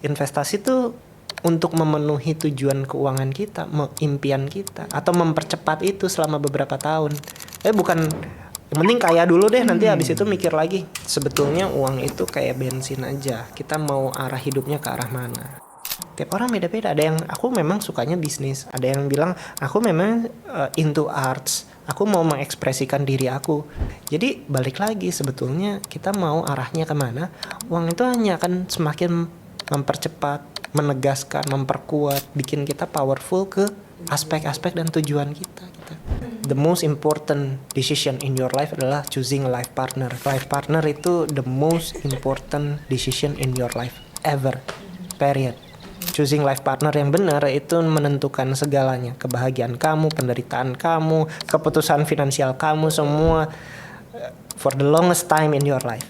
investasi tuh untuk memenuhi tujuan keuangan kita, impian kita, atau mempercepat itu selama beberapa tahun. Bukan yang penting kaya dulu deh, nanti habis itu mikir lagi. Sebetulnya uang itu kayak bensin aja. Kita mau arah hidupnya ke arah mana. Tiap orang beda-beda. Ada yang aku memang sukanya bisnis, ada yang bilang aku memang into arts, aku mau mengekspresikan diri aku. Jadi balik lagi, sebetulnya kita mau arahnya kemana. Uang itu hanya akan semakin mempercepat, menegaskan, memperkuat, bikin kita powerful ke aspek-aspek dan tujuan kita gitu. The most important decision in your life adalah choosing a life partner. Life partner itu the most important decision in your life ever, period. Choosing life partner yang benar itu menentukan segalanya. Kebahagiaan kamu, penderitaan kamu, keputusan finansial kamu, semua for the longest time in your life.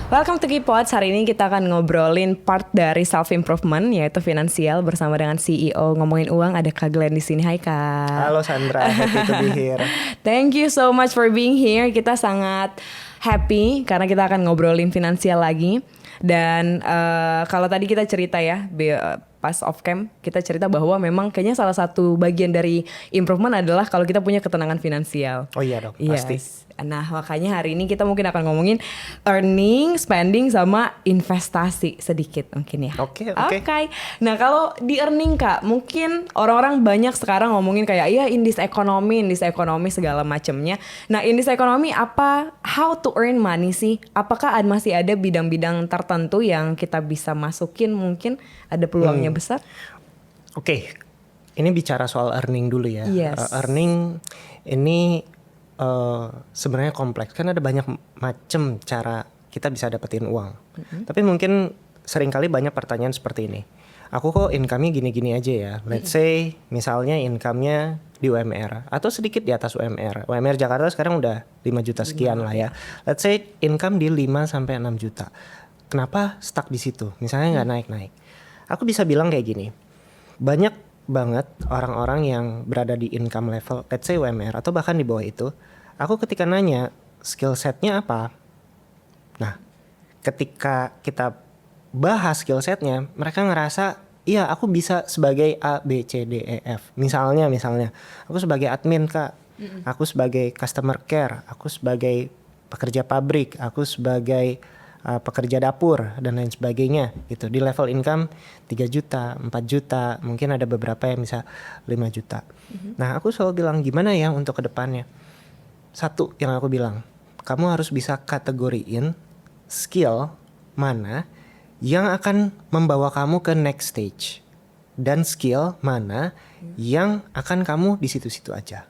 Welcome to Kipods. Hari ini kita akan ngobrolin part dari self-improvement, yaitu finansial, bersama dengan CEO Ngomongin Uang. Ada Kak Glenn di sini. Hai Kak. Halo Sandra, happy to be here. Thank you so much for being here. Kita sangat happy karena kita akan ngobrolin finansial lagi. Dan kalau tadi kita cerita ya, pas off cam kita cerita bahwa memang kayaknya salah satu bagian dari improvement adalah kalau kita punya ketenangan finansial. Oh iya dong, pasti. Nah makanya hari ini kita mungkin akan ngomongin earning, spending, sama investasi sedikit mungkin ya. Oke. Nah kalau di earning Kak, mungkin orang-orang banyak sekarang ngomongin kayak ya indeks ekonomi segala macamnya. Nah indeks ekonomi apa? How to earn money sih? Apakah masih ada bidang-bidang tertentu yang kita bisa masukin, mungkin ada peluangnya besar? Oke. Ini bicara soal earning dulu ya. Yes. Earning ini sebenarnya kompleks, kan ada banyak macam cara kita bisa dapetin uang. Tapi mungkin seringkali banyak pertanyaan seperti ini. Aku kok income-nya gini-gini aja ya. Let's say misalnya income-nya di UMR atau sedikit di atas UMR. UMR Jakarta sekarang udah 5 juta sekian lah ya. Let's say income di 5 sampai 6 juta. Kenapa stuck di situ? Misalnya nggak naik-naik. Aku bisa bilang kayak gini. Banyak banget orang-orang yang berada di income level let's say UMR atau bahkan di bawah itu, aku ketika nanya skill setnya apa, nah ketika kita bahas skill setnya, mereka ngerasa iya aku bisa sebagai A, B, C, D, E, F. Misalnya aku sebagai admin Kak, aku sebagai customer care, aku sebagai pekerja pabrik, aku sebagai pekerja dapur dan lain sebagainya gitu. Di level income 3 juta, 4 juta, mungkin ada beberapa yang bisa 5 juta. Nah aku selalu bilang gimana ya untuk kedepannya. Satu yang aku bilang, kamu harus bisa kategoriin skill mana yang akan membawa kamu ke next stage, dan skill mana yang akan kamu di situ-situ aja.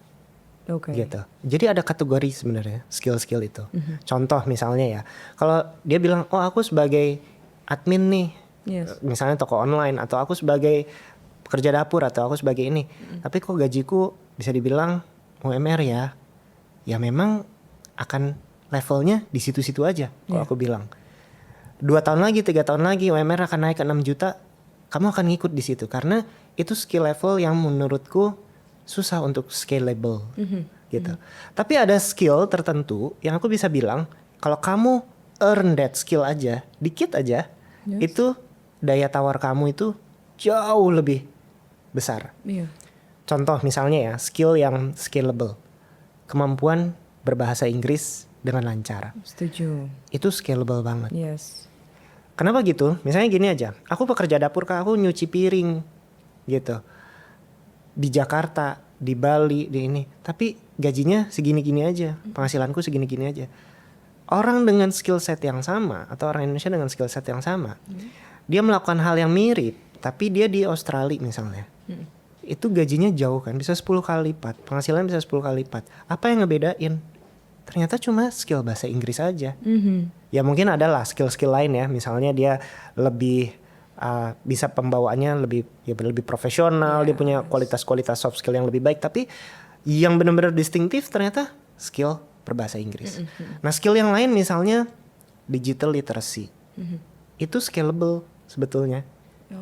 Gitu. Jadi ada kategori sebenarnya skill-skill itu. Contoh misalnya ya, kalau dia bilang oh aku sebagai admin nih, misalnya toko online, atau aku sebagai pekerja dapur, atau aku sebagai ini, tapi kok gajiku bisa dibilang UMR ya, ya memang akan levelnya di situ-situ aja. Kalau aku bilang 2 tahun lagi, 3 tahun lagi UMR akan naik ke 6 juta, kamu akan ngikut di situ karena itu skill level yang menurutku susah untuk scalable gitu. Tapi ada skill tertentu yang aku bisa bilang kalau kamu earn that skill aja, dikit aja, itu daya tawar kamu itu jauh lebih besar. Contoh misalnya ya, skill yang scalable, kemampuan berbahasa Inggris dengan lancar. Setuju. Itu scalable banget. Yes. Kenapa gitu? Misalnya gini aja, aku pekerja dapur Kak, aku nyuci piring gitu. Di Jakarta, di Bali, di ini. Tapi gajinya segini-gini aja, penghasilanku segini-gini aja. Orang dengan skill set yang sama, atau orang Indonesia dengan skill set yang sama, dia melakukan hal yang mirip, tapi dia di Australia misalnya. Itu gajinya jauh kan, bisa 10 kali lipat, penghasilannya bisa 10 kali lipat. Apa yang ngebedain? Ternyata cuma skill bahasa Inggris aja. Ya mungkin adalah skill-skill lain ya, misalnya dia lebih bisa pembawaannya lebih profesional, dia punya kualitas-kualitas soft skill yang lebih baik, tapi yang benar-benar distintif ternyata skill berbahasa Inggris. Nah skill yang lain misalnya digital literacy, itu scalable sebetulnya.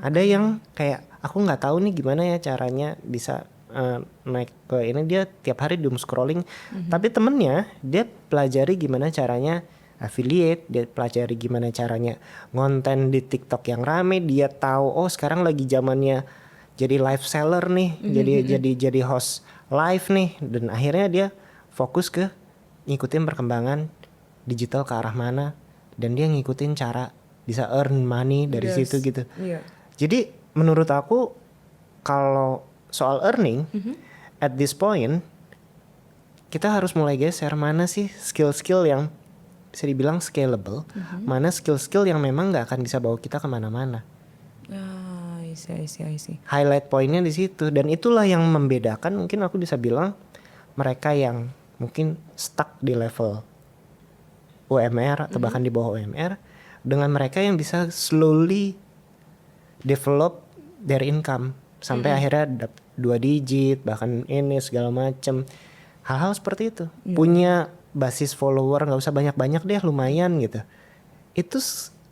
Ada yang kayak aku nggak tahu nih gimana ya caranya bisa naik ke ini dia tiap hari doom scrolling. Tapi temennya dia pelajari gimana caranya affiliate, dia pelajari gimana caranya ngonten di TikTok yang rame. Dia tahu oh sekarang lagi zamannya jadi live seller nih, jadi host live nih, dan akhirnya dia fokus ke ngikutin perkembangan digital ke arah mana, dan dia ngikutin cara bisa earn money dari situ gitu. Iya. Jadi menurut aku kalau soal earning at this point kita harus mulai geser mana sih skill-skill yang bisa dibilang scalable, mana skill-skill yang memang nggak akan bisa bawa kita kemana-mana. I see. Highlight pointnya di situ, dan itulah yang membedakan mungkin aku bisa bilang mereka yang mungkin stuck di level UMR atau bahkan di bawah UMR dengan mereka yang bisa slowly develop their income sampai akhirnya 2 digit bahkan ini segala macam. Hal-hal seperti itu. Punya basis follower nggak usah banyak-banyak deh, lumayan gitu.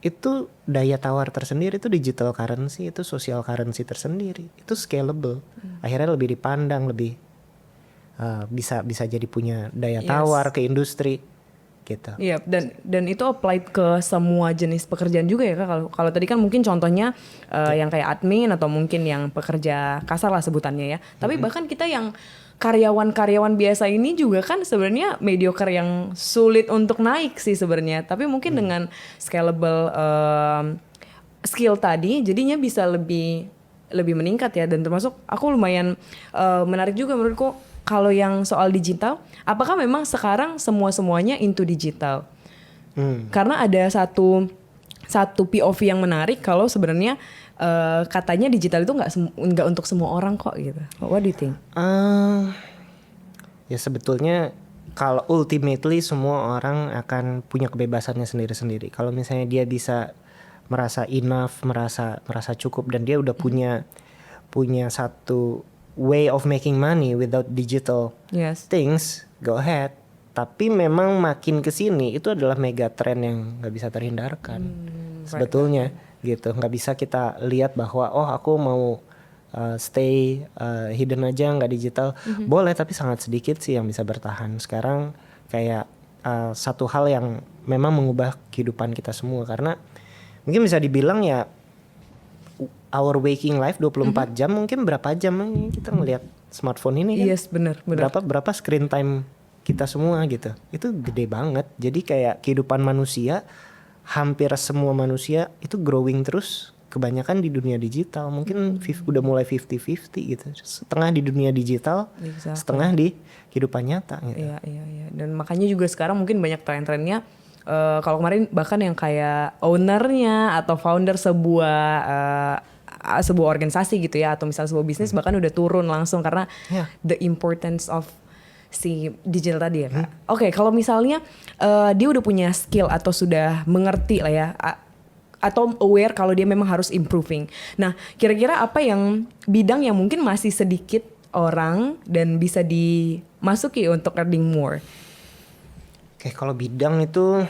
Itu daya tawar tersendiri, itu digital currency, itu social currency tersendiri, itu scalable. Akhirnya lebih dipandang, lebih bisa jadi punya daya tawar ke industri gitu. Iya, dan itu applied ke semua jenis pekerjaan juga ya Kak. Kalau tadi kan mungkin contohnya yang kayak admin atau mungkin yang pekerja kasar lah sebutannya ya. Tapi bahkan kita yang karyawan-karyawan biasa ini juga kan sebenarnya mediocre yang sulit untuk naik sih sebenarnya. Tapi mungkin dengan scalable skill tadi jadinya bisa lebih meningkat ya. Dan termasuk aku lumayan menarik juga menurutku kalau yang soal digital, apakah memang sekarang semuanya into digital? Karena ada satu POV yang menarik kalau sebenarnya katanya digital itu nggak untuk semua orang kok gitu. What do you think? Ya sebetulnya kalau ultimately semua orang akan punya kebebasannya sendiri-sendiri. Kalau misalnya dia bisa merasa enough, merasa cukup, dan dia udah punya satu way of making money without digital things, go ahead. Tapi memang makin kesini itu adalah mega trend yang nggak bisa terhindarkan sebetulnya gitu. Nggak bisa kita lihat bahwa oh aku mau stay hidden aja nggak digital. Boleh, tapi sangat sedikit sih yang bisa bertahan. Sekarang kayak satu hal yang memang mengubah kehidupan kita semua, karena mungkin bisa dibilang ya our waking life 24 jam, mungkin berapa jam kita ngelihat smartphone ini kan? Yes, benar. Berapa screen time kita semua gitu. Itu gede banget. Jadi kayak kehidupan manusia, hampir semua manusia itu growing terus. Kebanyakan di dunia digital. Mungkin udah mulai 50-50 gitu. Setengah di dunia digital, setengah di kehidupan nyata gitu. Iya. Dan makanya juga sekarang mungkin banyak tren-trennya. Kalau kemarin bahkan yang kayak ownernya atau founder sebuah organisasi gitu ya, atau misalnya sebuah bisnis bahkan udah turun langsung karena the importance of si digital tadi ya Kak. Oke, kalau misalnya dia udah punya skill atau sudah mengerti lah ya, atau aware kalau dia memang harus improving. Nah, kira-kira apa yang bidang yang mungkin masih sedikit orang dan bisa dimasuki untuk earning more? Oke, kalau bidang itu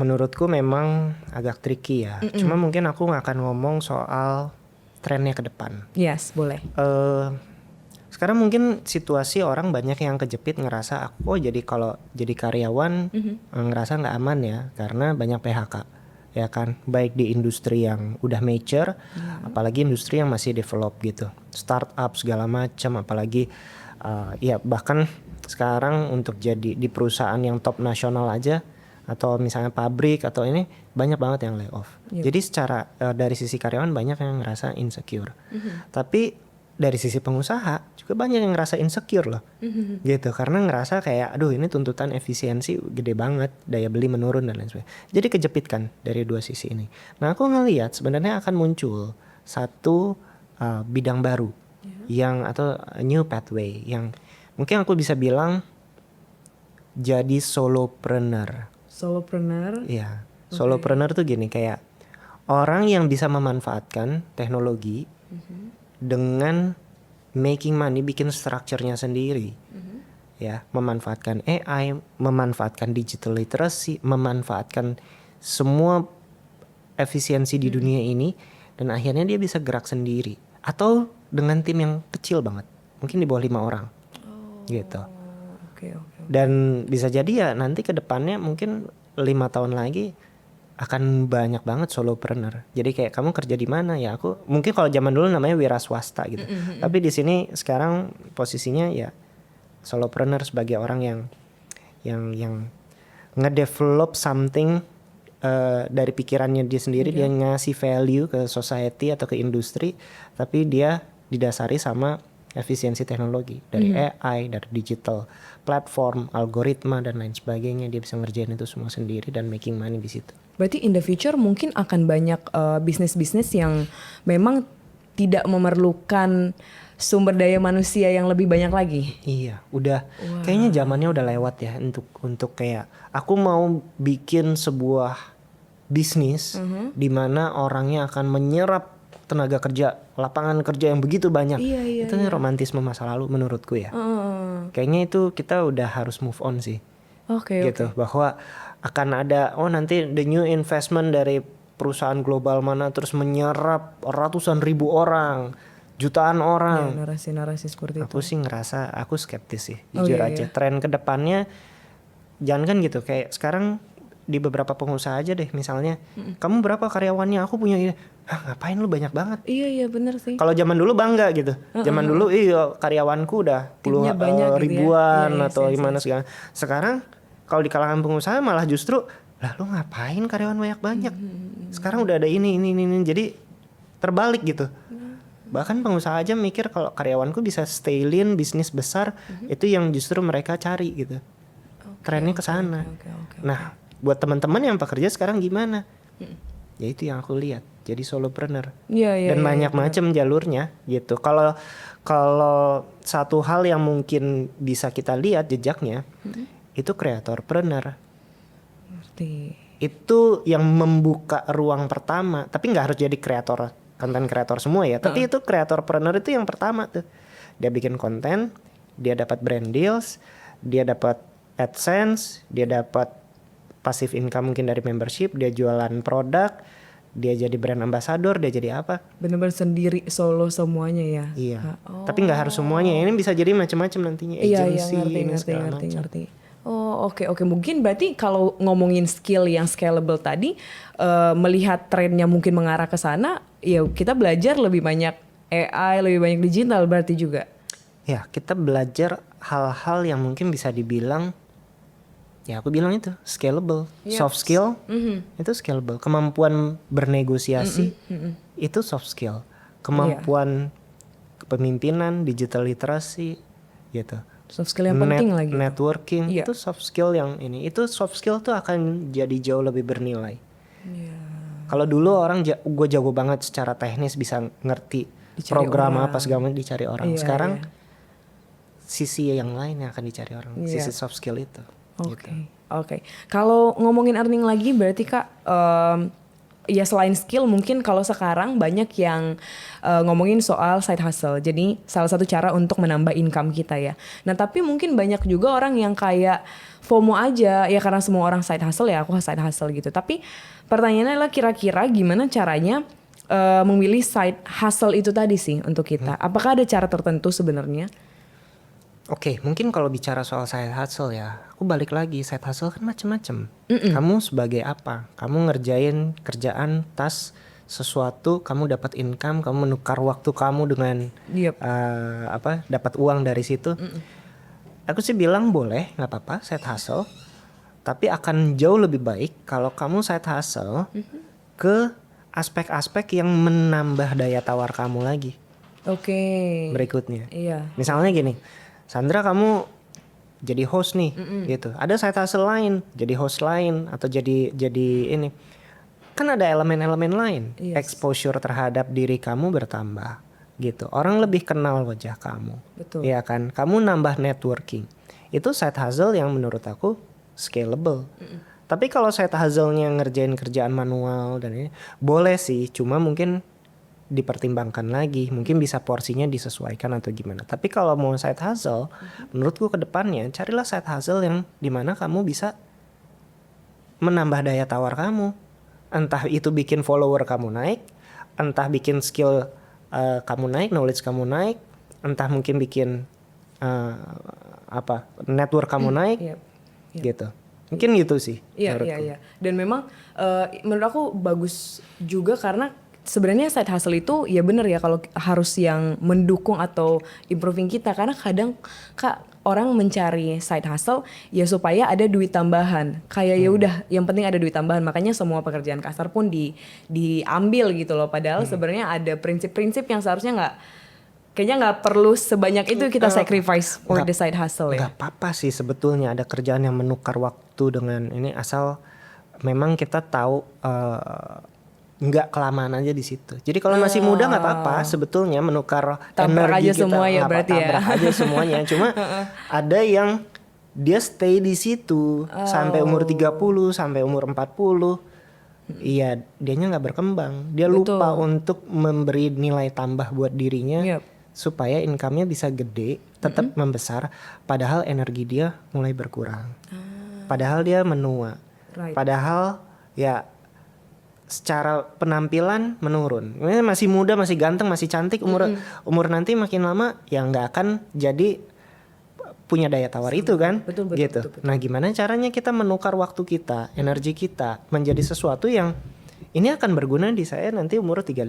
menurutku memang agak tricky ya. Cuma mungkin aku akan ngomong soal trennya ke depan. Yes, boleh. Sekarang mungkin situasi orang banyak yang kejepit ngerasa aku kalau jadi karyawan ngerasa nggak aman ya, karena banyak PHK ya kan, baik di industri yang udah mature, apalagi industri yang masih develop gitu, startup segala macam, apalagi ya bahkan sekarang untuk jadi di perusahaan yang top nasional aja atau misalnya pabrik atau ini banyak banget yang lay off. Jadi secara dari sisi karyawan banyak yang ngerasa insecure. Tapi dari sisi pengusaha juga banyak yang ngerasa insecure loh. Gitu, karena ngerasa kayak aduh ini tuntutan efisiensi gede banget, daya beli menurun dan lain sebagainya. Jadi kejepit kan dari dua sisi ini. Nah, aku ngelihat sebenarnya akan muncul satu bidang baru yang atau new pathway yang mungkin aku bisa bilang jadi solopreneur. Solopreneur? Iya. Solopreneur tuh gini, kayak orang yang bisa memanfaatkan teknologi dengan making money, bikin strukturnya sendiri. Ya, memanfaatkan AI, memanfaatkan digital literacy, memanfaatkan semua efisiensi di dunia ini, dan akhirnya dia bisa gerak sendiri atau dengan tim yang kecil banget. mungkin di bawah 5 orang gitu. Oke. Dan bisa jadi ya nanti ke depannya mungkin 5 tahun lagi akan banyak banget solopreneur. Jadi kayak kamu kerja di mana ya, aku mungkin kalau zaman dulu namanya wira swasta gitu. Tapi di sini sekarang posisinya ya solopreneur sebagai orang yang ngedevelop something dari pikirannya dia sendiri, dia ngasih value ke society atau ke industri, tapi dia didasari sama efisiensi teknologi dari AI, dari digital platform, algoritma dan lain sebagainya. Dia bisa ngerjain itu semua sendiri dan making money di situ. Berarti in the future mungkin akan banyak bisnis-bisnis yang memang tidak memerlukan sumber daya manusia yang lebih banyak lagi. Iya, udah kayaknya zamannya udah lewat ya untuk kayak aku mau bikin sebuah bisnis di mana orangnya akan menyerap tenaga kerja, lapangan kerja yang begitu banyak. Iya, Itu romantisme masa lalu menurutku ya. Kayaknya itu kita udah harus move on sih. Oke. Gitu, bahwa akan ada nanti the new investment dari perusahaan global mana terus menyerap ratusan ribu orang, jutaan orang. Ya, narasi-narasi seperti itu. Aku sih ngerasa aku skeptis sih, jujur aja. Tren kedepannya jangan kan gitu, kayak sekarang di beberapa pengusaha aja deh, misalnya kamu berapa karyawannya, aku punya ini. Ngapain lu banyak banget? Iya bener sih. Kalau zaman dulu bangga gitu. Zaman dulu karyawanku udah Timnya banyak gitu ya. ribuan atau gimana segala. Sekarang kalau di kalangan pengusaha malah justru lah lu ngapain karyawan banyak-banyak. Sekarang udah ada ini. Jadi terbalik gitu. Bahkan pengusaha aja mikir kalau karyawanku bisa stay lean, bisnis besar, itu yang justru mereka cari gitu. Trennya ke sana. Nah, buat teman-teman yang pekerja sekarang gimana? Ya itu yang aku lihat. Jadi solopreneur. Dan banyak macam jalurnya gitu. Kalau satu hal yang mungkin bisa kita lihat jejaknya, itu kreatorpreneur. Ngerti. Itu yang membuka ruang pertama. Tapi nggak harus jadi konten kreator semua ya. Tapi itu kreatorpreneur itu yang pertama tuh. Dia bikin konten, dia dapat brand deals, dia dapat AdSense, dia dapat passive income mungkin dari membership, dia jualan produk, dia jadi brand ambassador, dia jadi apa? Bener-bener sendiri solo semuanya ya. Iya. Tapi nggak harus semuanya. Ini bisa jadi macam-macam nantinya. Agency, ngerti. Oh oke. Mungkin berarti kalau ngomongin skill yang scalable tadi, melihat trennya mungkin mengarah ke sana, ya kita belajar lebih banyak AI, lebih banyak digital berarti juga. Ya, kita belajar hal-hal yang mungkin bisa dibilang, ya aku bilang itu scalable. Soft skill itu scalable. Kemampuan bernegosiasi itu soft skill. Kemampuan kepemimpinan, digital literacy gitu. Soft skill yang penting lagi. Networking itu soft skill yang ini. Itu soft skill tuh akan jadi jauh lebih bernilai. Kalau dulu orang gue jago banget secara teknis, bisa ngerti dicari program apa segala macam, dicari orang. Sekarang sisi yang lain yang akan dicari orang, sisi soft skill itu. Oke. Kalau ngomongin earning lagi berarti Kak, ya selain skill mungkin kalau sekarang banyak yang ngomongin soal side hustle. Jadi salah satu cara untuk menambah income kita ya. Nah tapi mungkin banyak juga orang yang kayak FOMO aja ya, karena semua orang side hustle ya aku side hustle gitu. Tapi pertanyaannya adalah kira-kira gimana caranya memilih side hustle itu tadi sih untuk kita. Apakah ada cara tertentu sebenarnya? Oke, mungkin kalau bicara soal side hustle ya, aku balik lagi, side hustle kan macam-macam. Kamu sebagai apa? Kamu ngerjain kerjaan, task, sesuatu, kamu dapat income, kamu menukar waktu kamu dengan dapat uang dari situ. Aku sih bilang boleh, nggak apa-apa side hustle, tapi akan jauh lebih baik kalau kamu side hustle ke aspek-aspek yang menambah daya tawar kamu lagi. Berikutnya. Misalnya gini. Sandra, kamu jadi host nih, gitu. Ada side hustle lain, jadi host lain atau jadi ini. Kan ada elemen-elemen lain. Exposure terhadap diri kamu bertambah, gitu. Orang lebih kenal wajah kamu. Betul. Ya kan? Kamu nambah networking. Itu side hustle yang menurut aku scalable. Tapi kalau side hustle-nya ngerjain kerjaan manual dan ini, boleh sih, cuma mungkin dipertimbangkan lagi, mungkin bisa porsinya disesuaikan atau gimana. Tapi kalau mau side hustle, menurutku ke depannya carilah side hustle yang dimana kamu bisa menambah daya tawar kamu. Entah itu bikin follower kamu naik, entah bikin skill kamu naik, knowledge kamu naik, entah mungkin bikin network kamu naik Iya. gitu. Mungkin gitu sih. Iya, menurutku. iya. Dan memang menurut aku bagus juga karena sebenarnya side hustle itu ya bener ya kalau harus yang mendukung atau improving kita, karena kadang Kak orang mencari side hustle ya supaya ada duit tambahan. Kayak ya udah yang penting ada duit tambahan, makanya semua pekerjaan kasar pun diambil gitu loh. Padahal sebenarnya ada prinsip-prinsip yang seharusnya kayaknya nggak perlu sebanyak itu kita sacrifice for the side hustle ya. Nggak apa-apa sih sebetulnya ada kerjaan yang menukar waktu dengan ini, asal memang kita tahu nggak kelamaan aja di situ. Jadi kalau masih muda nggak apa-apa sebetulnya menukar Tabrak energi aja semua ya nggak berarti ya. tabrak aja semuanya. Cuma ada yang dia stay di situ sampai umur 30, sampai umur 40. Iya, dianya nggak berkembang. Dia lupa untuk memberi nilai tambah buat dirinya. Yep. Supaya income-nya bisa gede, tetap membesar, padahal energi dia mulai berkurang. Padahal dia menua. Right. Padahal ya secara penampilan menurun. Ini masih muda, masih ganteng, masih cantik, umur nanti makin lama ya nggak akan jadi punya daya tawar itu kan. Betul, gitu. betul. Nah, gimana caranya kita menukar waktu kita, energi kita menjadi sesuatu yang ini akan berguna di saya nanti umur 35,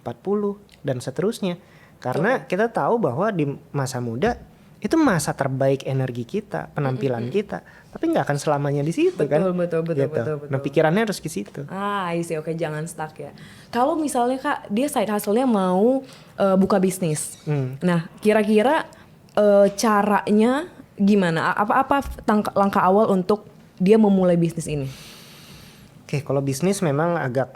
40 dan seterusnya. Karena kita tahu bahwa di masa muda itu masa terbaik energi kita, penampilan kita, tapi nggak akan selamanya di situ kan? Betul. Nah, pikirannya harus ke situ. I see. Oke, jangan stuck ya. Kalau misalnya Kak, dia side hustle-nya mau buka bisnis. Nah, kira-kira caranya gimana? Apa langkah awal untuk dia memulai bisnis ini? Oke, kalau bisnis memang agak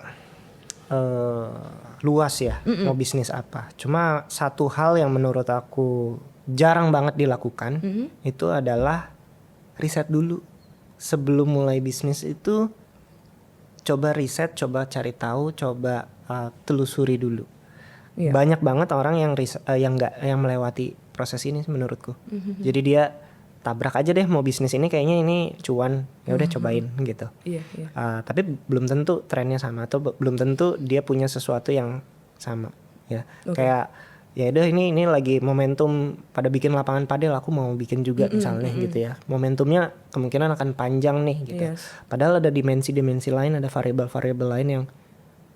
luas ya, mau bisnis apa. Cuma satu hal yang menurut aku jarang banget dilakukan itu adalah riset dulu. Sebelum mulai bisnis itu coba riset, coba cari tahu, coba telusuri dulu. Iya. Banyak banget orang yang melewati proses ini menurutku. Jadi dia tabrak aja deh mau bisnis ini, kayaknya ini cuan, ya udah cobain gitu. Iya. Tapi belum tentu trennya sama atau belum tentu dia punya sesuatu yang sama ya. Kayak ya udah ini lagi momentum pada bikin lapangan padel, aku mau bikin juga misalnya gitu ya. Momentumnya kemungkinan akan panjang nih gitu. Yes. Padahal ada dimensi-dimensi lain, ada variabel-variabel lain yang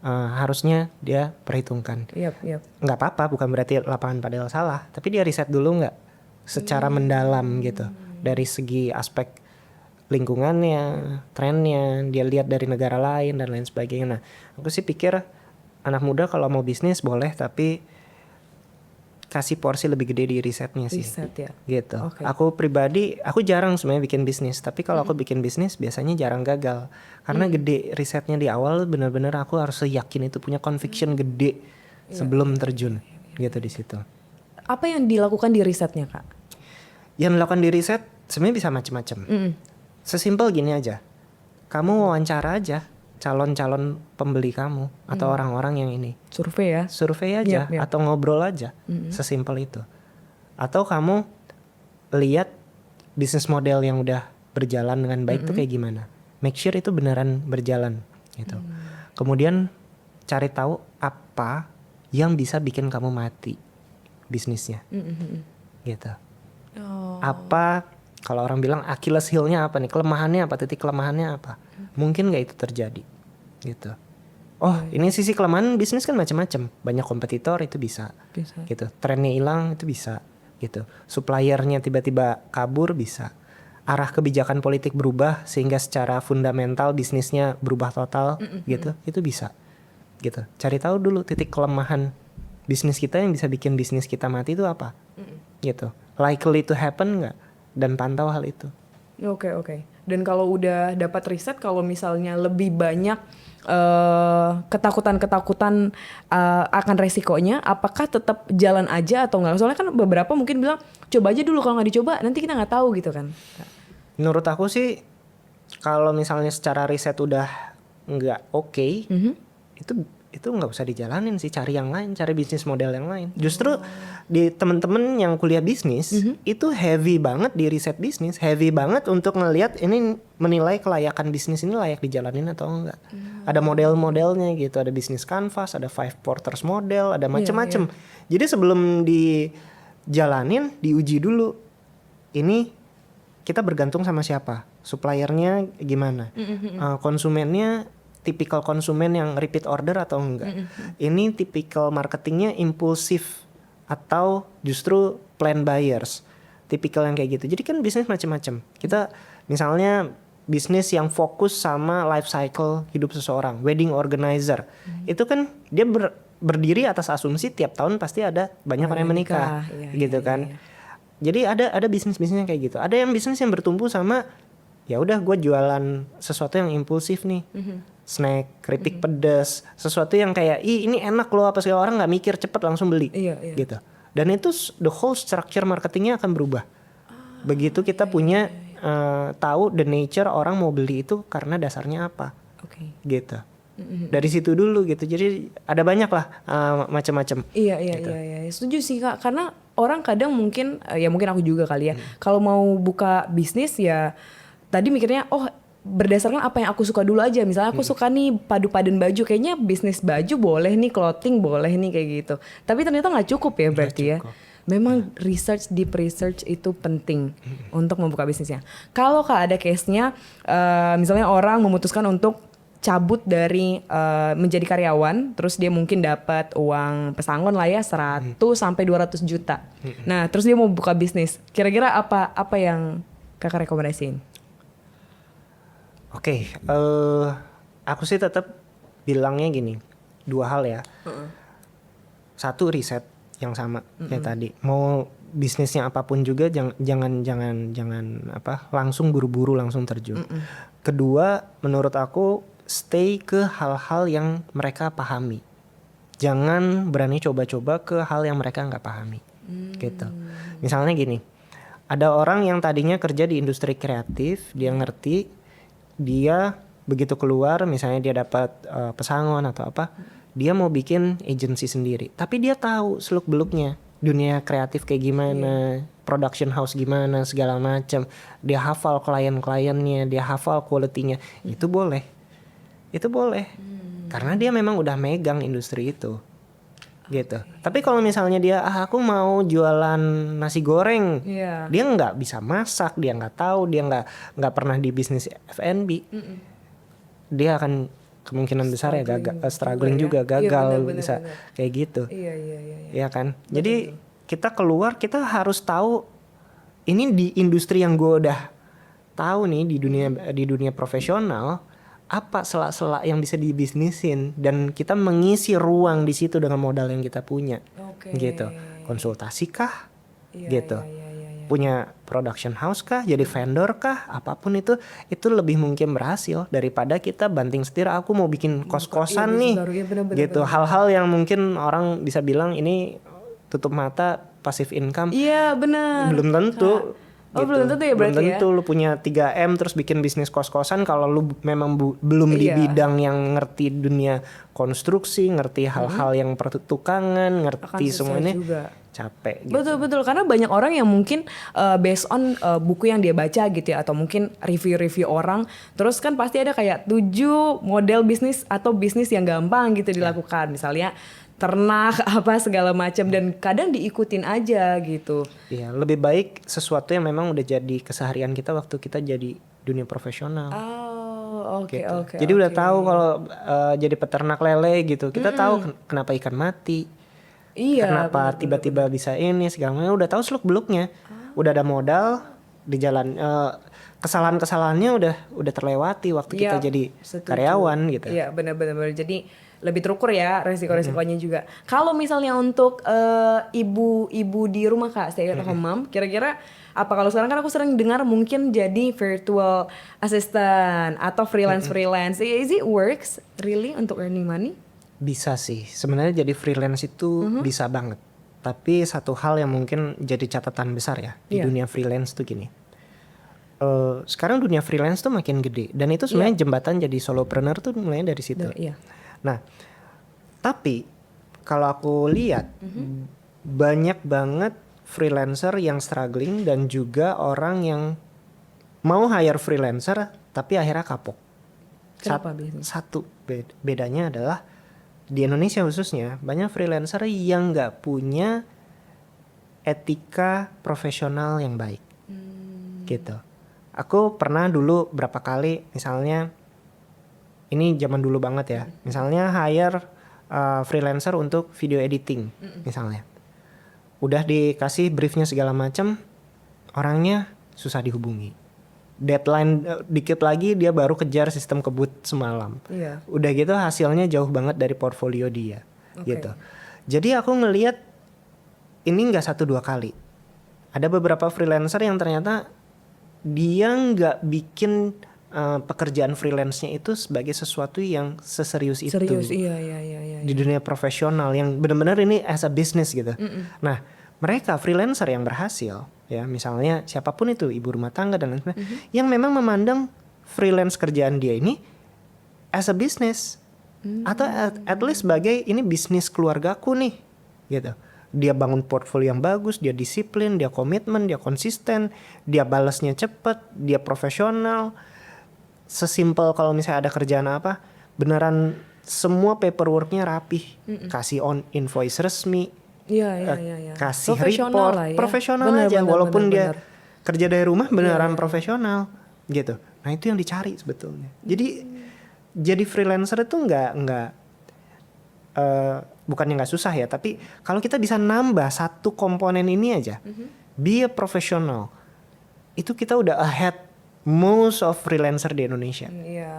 harusnya dia perhitungkan. Yap. Nggak apa-apa, bukan berarti lapangan padel salah, tapi dia riset dulu nggak secara mendalam gitu dari segi aspek lingkungannya, trennya, dia lihat dari negara lain dan lain sebagainya. Nah, aku sih pikir anak muda kalau mau bisnis boleh, tapi kasih porsi lebih gede di risetnya sih. Riset ya. Gitu. Oke. Aku pribadi, aku jarang sebenarnya bikin bisnis, tapi kalau aku bikin bisnis biasanya jarang gagal karena gede risetnya di awal. Benar-benar aku harus yakin itu, punya conviction gede sebelum terjun gitu di situ. Apa yang dilakukan di risetnya Kak? Yang dilakukan di riset sebenarnya bisa macam-macam. Sesimpel gini aja, kamu wawancara aja calon-calon pembeli kamu atau orang-orang yang ini, Survei ya. survei aja Yap. atau ngobrol aja, sesimpel itu. Atau kamu lihat bisnis model yang udah berjalan dengan baik tuh kayak gimana, make sure itu beneran berjalan gitu. Kemudian cari tahu apa yang bisa bikin kamu mati bisnisnya, gitu. Apa kalau orang bilang Achilles heel-nya apa nih, kelemahannya apa, titik kelemahannya apa, mungkin nggak itu terjadi, gitu. Oh, ini sisi kelemahan bisnis kan macam-macam, banyak kompetitor itu bisa, gitu. Trennya hilang itu bisa, gitu. Suppliernya tiba-tiba kabur bisa. Arah kebijakan politik berubah sehingga secara fundamental bisnisnya berubah total, gitu. Itu bisa, gitu. Cari tahu dulu titik kelemahan bisnis kita yang bisa bikin bisnis kita mati itu apa, gitu. Likely to happen nggak? Dan pantau hal itu. Oke. Dan kalau udah dapat riset, kalau misalnya lebih banyak ketakutan akan resikonya, apakah tetap jalan aja atau enggak? Soalnya kan beberapa mungkin bilang coba aja dulu, kalau nggak dicoba nanti kita nggak tahu gitu kan. Menurut aku sih kalau misalnya secara riset udah nggak oke, itu nggak usah dijalanin sih, cari yang lain, cari bisnis model yang lain. Justru di temen-temen yang kuliah bisnis itu heavy banget di riset bisnis, heavy banget untuk ngelihat ini, menilai kelayakan bisnis ini layak dijalanin atau enggak. Ada model-modelnya gitu, ada bisnis canvas, ada 5 porters model, ada macam-macam. Jadi sebelum jalanin, diuji dulu. Ini kita bergantung sama siapa, suppliernya gimana, konsumennya tipikal konsumen yang repeat order atau enggak. Ini tipikal marketingnya impulsif atau justru plan buyers, tipikal yang kayak gitu. Jadi kan bisnis macam-macam. Kita misalnya bisnis yang fokus sama life cycle hidup seseorang, wedding organizer, itu kan dia berdiri atas asumsi tiap tahun pasti ada banyak orang yang menikah, gitu kan. Jadi ada bisnis-bisnis yang kayak gitu. Ada yang bisnis yang bertumbuh sama ya udah gue jualan sesuatu yang impulsif nih, snack, keripik pedas, sesuatu yang kayak ini enak loh apa segala, orang nggak mikir, cepet langsung beli, gitu. Dan itu the whole structure marketingnya akan berubah. Begitu kita punya tahu the nature orang mau beli itu karena dasarnya apa, gitu. Dari situ dulu gitu. Jadi ada banyak lah macam-macam. Iya, setuju sih Kak. Karena orang kadang mungkin ya mungkin aku juga kali ya. Kalau mau buka bisnis ya tadi mikirnya berdasarkan apa yang aku suka dulu aja. Misalnya aku suka nih padu-padan baju, kayaknya bisnis baju boleh nih, clothing boleh nih kayak gitu. Tapi ternyata nggak cukup ya berarti ya. Memang deep research itu penting untuk membuka bisnisnya. Kalau Kak ada case-nya misalnya orang memutuskan untuk cabut dari menjadi karyawan, terus dia mungkin dapat uang pesangon lah ya 100 sampai 200 juta. Nah, terus dia mau buka bisnis. Kira-kira apa yang Kakak rekomendasiin? Oke, aku sih tetap bilangnya gini, 2 hal ya. Satu, riset yang sama kayak tadi. Mau bisnisnya apapun juga jangan langsung buru-buru langsung terjun. Kedua, menurut aku stay ke hal-hal yang mereka pahami. Jangan berani coba-coba ke hal yang mereka nggak pahami. Gitu. Misalnya gini, ada orang yang tadinya kerja di industri kreatif, dia ngerti, dia begitu keluar, misalnya dia dapat pesangon atau apa, dia mau bikin agency sendiri. Tapi dia tahu seluk-beluknya dunia kreatif kayak gimana, production house gimana, segala macam. Dia hafal klien-kliennya, dia hafal quality-nya. Itu boleh. Karena dia memang udah megang industri itu. Gitu. Tapi kalau misalnya dia aku mau jualan nasi goreng, dia nggak bisa masak, dia nggak tahu, dia nggak pernah di bisnis F&B, dia akan kemungkinan besar struggling juga gagal, bisa kayak gitu. Iya kan. Jadi kita keluar, kita harus tahu ini di industri yang gue udah tahu nih, di dunia profesional, apa sela-sela yang bisa dibisnisin, dan kita mengisi ruang di situ dengan modal yang kita punya. Gitu. Konsultasi kah? Gitu. Punya production house kah, jadi vendor kah, apapun itu lebih mungkin berhasil daripada kita banting setir aku mau bikin kos-kosan nih, gitu. Hal-hal yang mungkin orang bisa bilang ini tutup mata passive income, benar, belum tentu. Gitu. Belum tentu ya berarti. Belum tentu lu punya 3M terus bikin bisnis kos-kosan kalau lu memang belum di bidang yang ngerti dunia konstruksi, ngerti hal-hal yang pertukangan, ngerti semuanya. Capek gitu. Betul karena banyak orang yang mungkin based on buku yang dia baca gitu ya, atau mungkin review orang, terus kan pasti ada kayak 7 model bisnis atau bisnis yang gampang gitu dilakukan, misalnya ternak apa segala macam, dan kadang diikutin aja gitu. Iya, lebih baik sesuatu yang memang udah jadi keseharian kita waktu kita jadi dunia profesional. Oke. Jadi udah tahu kalau jadi peternak lele gitu, kita tahu kenapa ikan mati. Kenapa tiba-tiba bisa ini segala macam, udah tahu seluk-beluknya. Udah ada modal di jalan, kesalahan-kesalahannya udah terlewati waktu kita jadi karyawan gitu. Iya, benar. Jadi lebih terukur ya resiko-resikonya juga. Kalau misalnya untuk ibu-ibu di rumah Kak, stay at home mom, kira-kira apa, kalau sekarang kan aku sering dengar mungkin jadi virtual assistant atau freelance. Is it works really untuk earning money? Bisa sih, sebenarnya jadi freelance itu bisa banget. Tapi satu hal yang mungkin jadi catatan besar ya di dunia freelance tuh gini. Sekarang dunia freelance tuh makin gede, dan itu sebenarnya jembatan jadi solopreneur tuh mulainya dari situ. Nah, tapi kalau aku lihat banyak banget freelancer yang struggling, dan juga orang yang mau hire freelancer tapi akhirnya kapok. Satu bedanya adalah di Indonesia khususnya banyak freelancer yang nggak punya etika profesional yang baik. Gitu. Aku pernah dulu berapa kali misalnya, ini zaman dulu banget ya, misalnya hire freelancer untuk video editing misalnya. Udah dikasih briefnya segala macam, orangnya susah dihubungi. Deadline dikit lagi dia baru kejar sistem kebut semalam. Iya. Udah gitu hasilnya jauh banget dari portfolio dia. Oke. Gitu. Jadi aku ngelihat ini nggak 1-2 kali. Ada beberapa freelancer yang ternyata dia nggak bikin pekerjaan freelance-nya itu sebagai sesuatu yang seserius itu. Serius, iya. Di dunia profesional yang benar-benar ini as a business gitu. Nah, mereka freelancer yang berhasil, ya misalnya siapapun itu, ibu rumah tangga dan lain sebagainya, yang memang memandang freelance kerjaan dia ini as a business, atau at least sebagai ini bisnis keluargaku nih, gitu. Dia bangun portfolio yang bagus, dia disiplin, dia komitmen, dia konsisten, dia balasnya cepet, dia profesional. Sesimpel kalau misalnya ada kerjaan apa, beneran semua paperworknya rapih, kasih on invoice resmi, Iya. kasih Profesional report, lah ya. profesional Benar, aja, benar, walaupun benar, dia benar. kerja dari rumah beneran profesional, gitu. Nah itu yang dicari sebetulnya. Jadi freelancer itu nggak bukannya nggak susah ya, tapi kalau kita bisa nambah satu komponen ini aja, be a professional, itu kita udah ahead most of freelancer di Indonesia. Iya.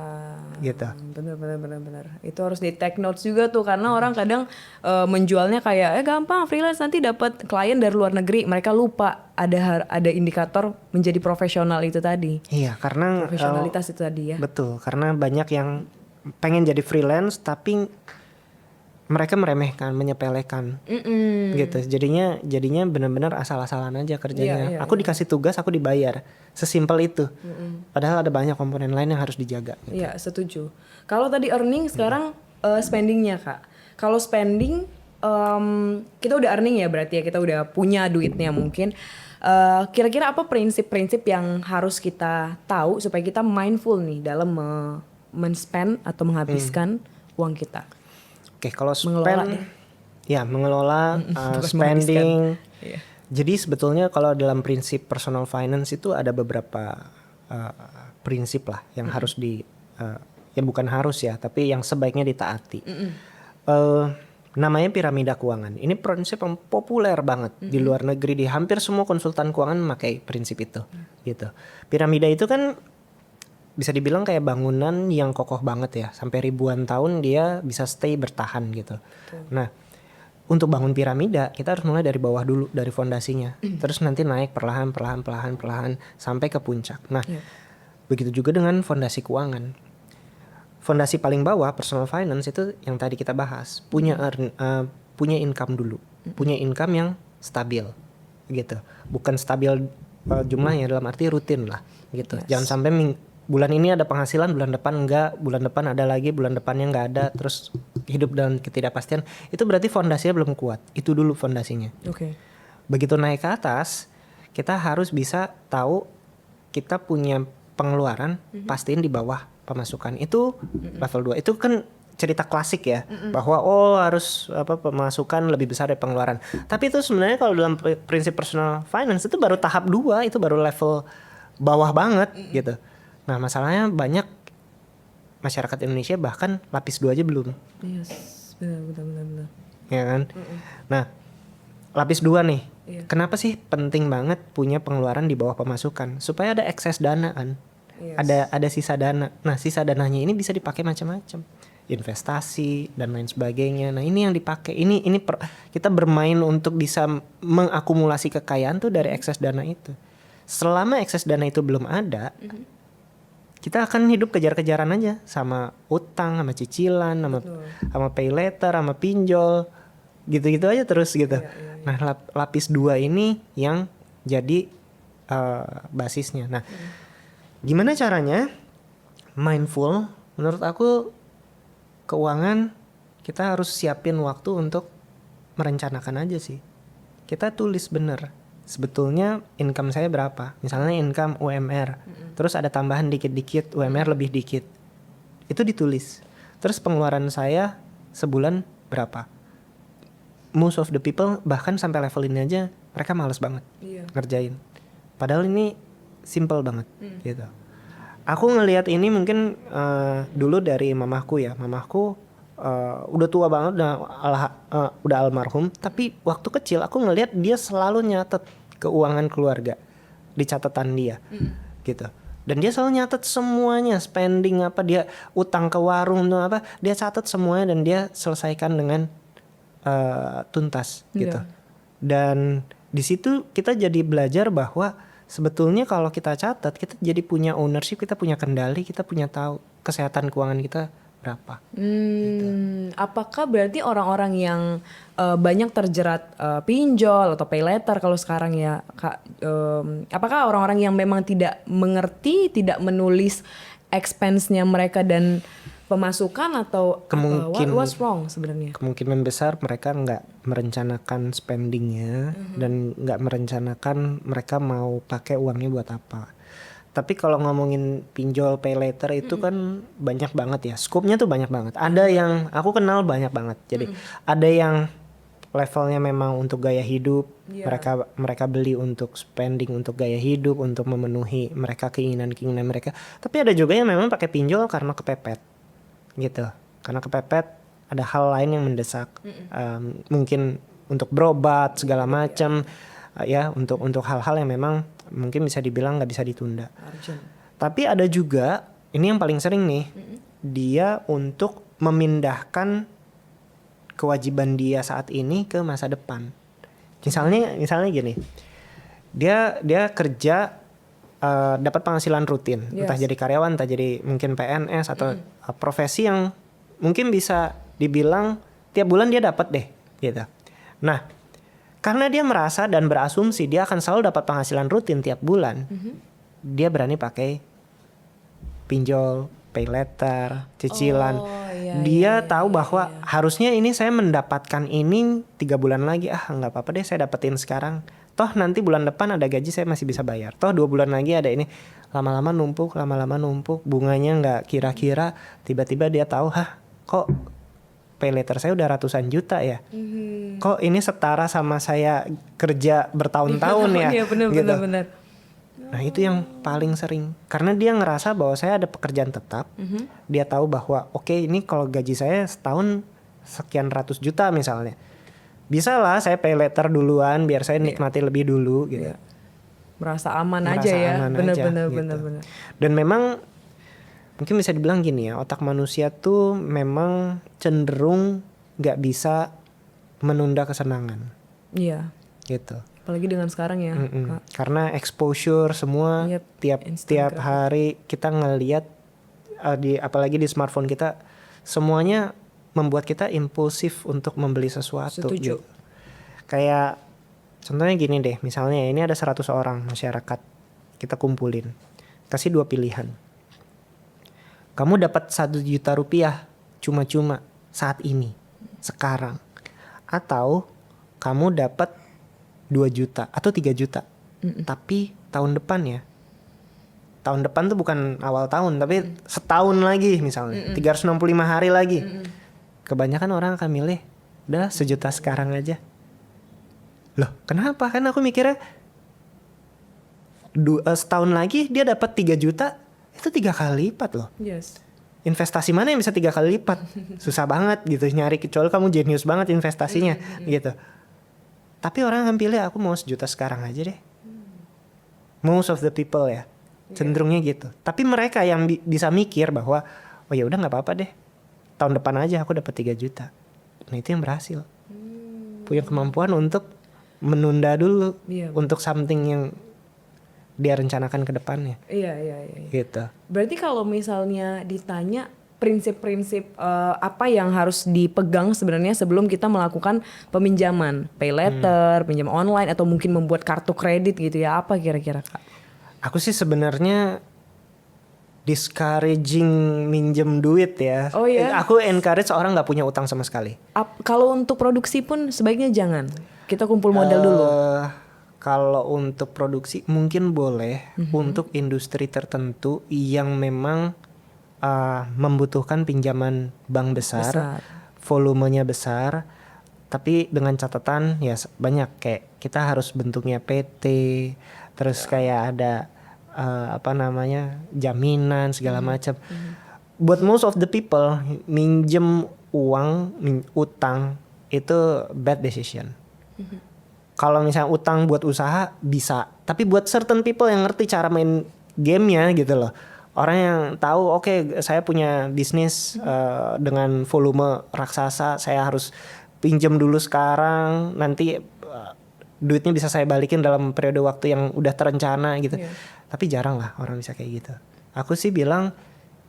Gitu. Benar. Itu harus di take notes juga tuh, karena orang kadang menjualnya kayak gampang freelance nanti dapat klien dari luar negeri. Mereka lupa ada indikator menjadi profesional itu tadi. Iya, karena Profesionalitas itu tadi ya. betul, karena banyak yang pengen jadi freelance tapi mereka meremehkan, menyepelekan, gitu. Jadinya benar-benar asal-asalan aja kerjanya. Iya, Aku dikasih tugas, aku dibayar, sesimpel itu. Padahal ada banyak komponen lain yang harus dijaga. Gitu. Iya, setuju. Kalau tadi earning, sekarang spendingnya Kak. Kalau spending, kita udah earning ya berarti ya, kita udah punya duitnya mungkin. Kira-kira apa prinsip-prinsip yang harus kita tahu supaya kita mindful nih dalam men-spend atau menghabiskan uang kita? Oke, kalau Mengelola spend, deh. ya mengelola Bukan spending. Iya. Jadi sebetulnya kalau dalam prinsip personal finance itu ada beberapa prinsip lah yang harus ya bukan harus ya, tapi yang sebaiknya ditaati. Namanya piramida keuangan. Ini prinsip yang populer banget di luar negeri, di hampir semua konsultan keuangan memakai prinsip itu. Gitu. Piramida itu kan bisa dibilang kayak bangunan yang kokoh banget ya, sampai ribuan tahun dia bisa stay bertahan gitu. Nah, untuk bangun piramida kita harus mulai dari bawah dulu, dari fondasinya, terus nanti naik perlahan sampai ke puncak. Nah, begitu juga dengan fondasi keuangan. Fondasi paling bawah personal finance itu yang tadi kita bahas, punya income dulu, punya income yang stabil, gitu. Bukan stabil jumlahnya, dalam arti rutin lah, gitu. Jangan sampai bulan ini ada penghasilan, bulan depan enggak, bulan depan ada lagi, bulan depannya enggak ada, terus hidup dalam ketidakpastian. Itu berarti fondasinya belum kuat. Itu dulu fondasinya. Oke. Begitu naik ke atas, kita harus bisa tahu kita punya pengeluaran, pastiin di bawah pemasukan. Itu level 2. Itu kan cerita klasik ya, bahwa harus pemasukan lebih besar dari pengeluaran. Tapi itu sebenarnya kalau dalam prinsip personal finance itu baru tahap 2, itu baru level bawah banget gitu. Nah, masalahnya banyak masyarakat Indonesia bahkan lapis 2 aja belum. Yes, benar. Ya kan? Nah, lapis 2 nih. Iya. Kenapa sih penting banget punya pengeluaran di bawah pemasukan? Supaya ada ekses dana kan. Yes. Ada sisa dana. Nah, sisa dananya ini bisa dipakai macam-macam. Investasi dan lain sebagainya. Nah, ini yang dipakai. Ini kita bermain untuk bisa mengakumulasi kekayaan tuh dari ekses dana itu. Selama ekses dana itu belum ada, kita akan hidup kejar-kejaran aja sama utang, sama cicilan, sama pay later, sama pinjol, gitu-gitu aja terus gitu. Nah, lapis 2 ini yang jadi basisnya. Nah, gimana caranya mindful? Menurut aku keuangan kita harus siapin waktu untuk merencanakan aja sih. Kita tulis bener. Sebetulnya income saya berapa? Misalnya income UMR, terus ada tambahan dikit-dikit, UMR lebih dikit. Itu ditulis. Terus pengeluaran saya sebulan berapa? Most of the people bahkan sampai level ini aja mereka malas banget Iya. ngerjain. Padahal ini simple banget gitu. Aku ngelihat ini mungkin dulu dari mamaku ya. Mamaku udah tua banget, udah almarhum. Tapi waktu kecil aku ngelihat dia selalu nyatet keuangan keluarga di catatan dia, gitu. Dan dia selalu nyatet semuanya, spending apa, dia utang ke warung tuh apa, dia catat semuanya dan dia selesaikan dengan tuntas, gitu. Iya. Dan di situ kita jadi belajar bahwa sebetulnya kalau kita catat, kita jadi punya ownership, kita punya kendali, kita punya tahu kesehatan keuangan kita berapa. Apakah berarti orang-orang yang banyak terjerat pinjol atau pay later kalau sekarang ya Kak, apakah orang-orang yang memang tidak mengerti, tidak menulis expense-nya mereka dan pemasukan atau what's wrong sebenarnya? Kemungkinan besar mereka nggak merencanakan spendingnya dan nggak merencanakan mereka mau pakai uangnya buat apa. Tapi kalau ngomongin pinjol pay later itu kan banyak banget ya, skopnya tuh banyak banget. Ada yang aku kenal banyak banget. Jadi ada yang levelnya memang untuk gaya hidup, mereka beli untuk spending, untuk gaya hidup, untuk memenuhi mereka keinginan mereka. Tapi ada juga yang memang pakai pinjol karena kepepet. Gitu, karena kepepet ada hal lain yang mendesak, mungkin untuk berobat segala macam, ya untuk hal-hal yang memang mungkin bisa dibilang nggak bisa ditunda. Tapi ada juga ini yang paling sering nih, dia untuk memindahkan kewajiban dia saat ini ke masa depan. Misalnya gini, dia kerja dapat penghasilan rutin, entah jadi karyawan, entah jadi mungkin PNS atau profesi yang mungkin bisa dibilang tiap bulan dia dapat deh, gitu. Nah, karena dia merasa dan berasumsi dia akan selalu dapat penghasilan rutin tiap bulan, dia berani pakai pinjol, pay later, cicilan. Dia tahu bahwa harusnya ini saya mendapatkan ini 3 bulan lagi, nggak apa-apa deh saya dapetin sekarang. Toh nanti bulan depan ada gaji saya masih bisa bayar. Toh 2 bulan lagi ada ini. Lama-lama numpuk, bunganya nggak kira-kira. Tiba-tiba dia tahu, kok pay later saya udah ratusan juta ya. Kok ini setara sama saya kerja bertahun-tahun ya. Iya benar. Nah itu yang paling sering. Karena dia ngerasa bahwa saya ada pekerjaan tetap. Dia tahu bahwa oke, ini kalau gaji saya setahun sekian ratus juta misalnya. Bisa lah saya pay later duluan biar saya nikmati lebih dulu gitu. Merasa aman aja ya. Benar. Dan memang mungkin bisa dibilang gini ya, otak manusia tuh memang cenderung gak bisa menunda kesenangan. Iya. Gitu. Apalagi dengan sekarang ya. Kak. Karena exposure semua tiap hari kita ngelihat apalagi di smartphone kita semuanya membuat kita impulsif untuk membeli sesuatu. Setuju. Gitu. Kayak contohnya gini deh, misalnya ini ada 100 orang masyarakat, kita kumpulin, kasih 2 pilihan. Kamu dapat 1 juta rupiah cuma-cuma saat ini, sekarang. Atau kamu dapat 2 juta atau 3 juta. Tapi tahun depan ya. Tahun depan tuh bukan awal tahun, tapi setahun lagi misalnya, 365 hari lagi. Kebanyakan orang akan milih, udah 1 juta sekarang aja. Loh kenapa? Kan aku mikirnya setahun lagi dia dapat 3 juta, itu 3 kali lipat loh. Yes. Investasi mana yang bisa 3 kali lipat? Susah banget gitu nyari, kecuali kamu jenius banget investasinya gitu. Tapi orang akan pilih aku mau 1 juta sekarang aja deh. Most of the people ya cenderungnya gitu. Tapi mereka yang bisa mikir bahwa oh ya udah nggak apa-apa deh, tahun depan aja aku dapat 3 juta. Nah itu yang berhasil. Punya kemampuan untuk menunda dulu untuk something yang dia rencanakan ke depannya. Iya. Gitu. Berarti kalau misalnya ditanya prinsip-prinsip apa yang harus dipegang sebenarnya sebelum kita melakukan peminjaman, pay later, pinjam online atau mungkin membuat kartu kredit gitu ya, apa kira-kira Kak? Aku sih sebenarnya discouraging minjem duit ya. Oh ya. Aku encourage orang nggak punya utang sama sekali. Kalau untuk produksi pun sebaiknya jangan. Kita kumpul modal dulu. Kalau untuk produksi mungkin boleh untuk industri tertentu yang memang membutuhkan pinjaman bank besar, volumenya besar, Tapi dengan catatan ya banyak kayak kita harus bentuknya PT, terus kayak ada apa namanya jaminan segala macam. Buat most of the people minjem uang, utang itu bad decision. Kalau misalnya utang buat usaha bisa, tapi buat certain people yang ngerti cara main gamenya gitu loh. Orang yang tahu oke, saya punya bisnis dengan volume raksasa, saya harus pinjam dulu sekarang, nanti duitnya bisa saya balikin dalam periode waktu yang udah terencana gitu. Tapi jarang lah orang bisa kayak gitu. Aku sih bilang,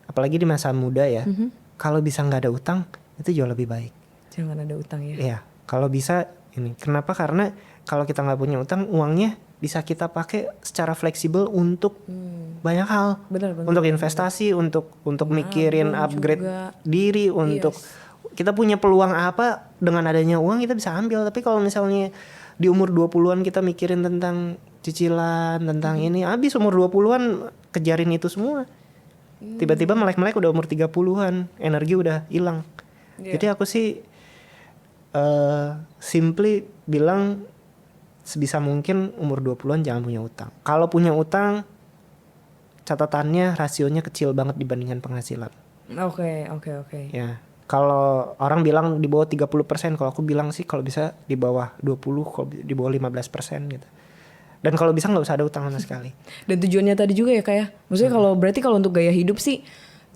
apalagi di masa muda ya, kalau bisa nggak ada utang itu jauh lebih baik. Jangan ada utang ya. Iya, kalau bisa ini. Kenapa? Karena kalau kita nggak punya utang, uangnya bisa kita pakai secara fleksibel untuk banyak hal. Benar. Untuk investasi, untuk mikirin upgrade juga. diri, untuk kita punya peluang apa dengan adanya uang kita bisa ambil. Tapi kalau misalnya di umur 20-an kita mikirin tentang cicilan, tentang ini, habis umur 20-an kejarin itu semua. Tiba-tiba melek-melek udah umur 30-an, energi udah hilang. Jadi aku sih simply bilang sebisa mungkin umur 20-an jangan punya utang. Kalau punya utang, catatannya rasionya kecil banget dibandingkan penghasilan. Oke. Ya. Kalau orang bilang di bawah 30%, kalau aku bilang sih kalau bisa di bawah 20, kalau di bawah 15% gitu. Dan kalau bisa nggak usah ada utang sama sekali. Dan tujuannya tadi juga ya kayak, maksudnya berarti kalau untuk gaya hidup sih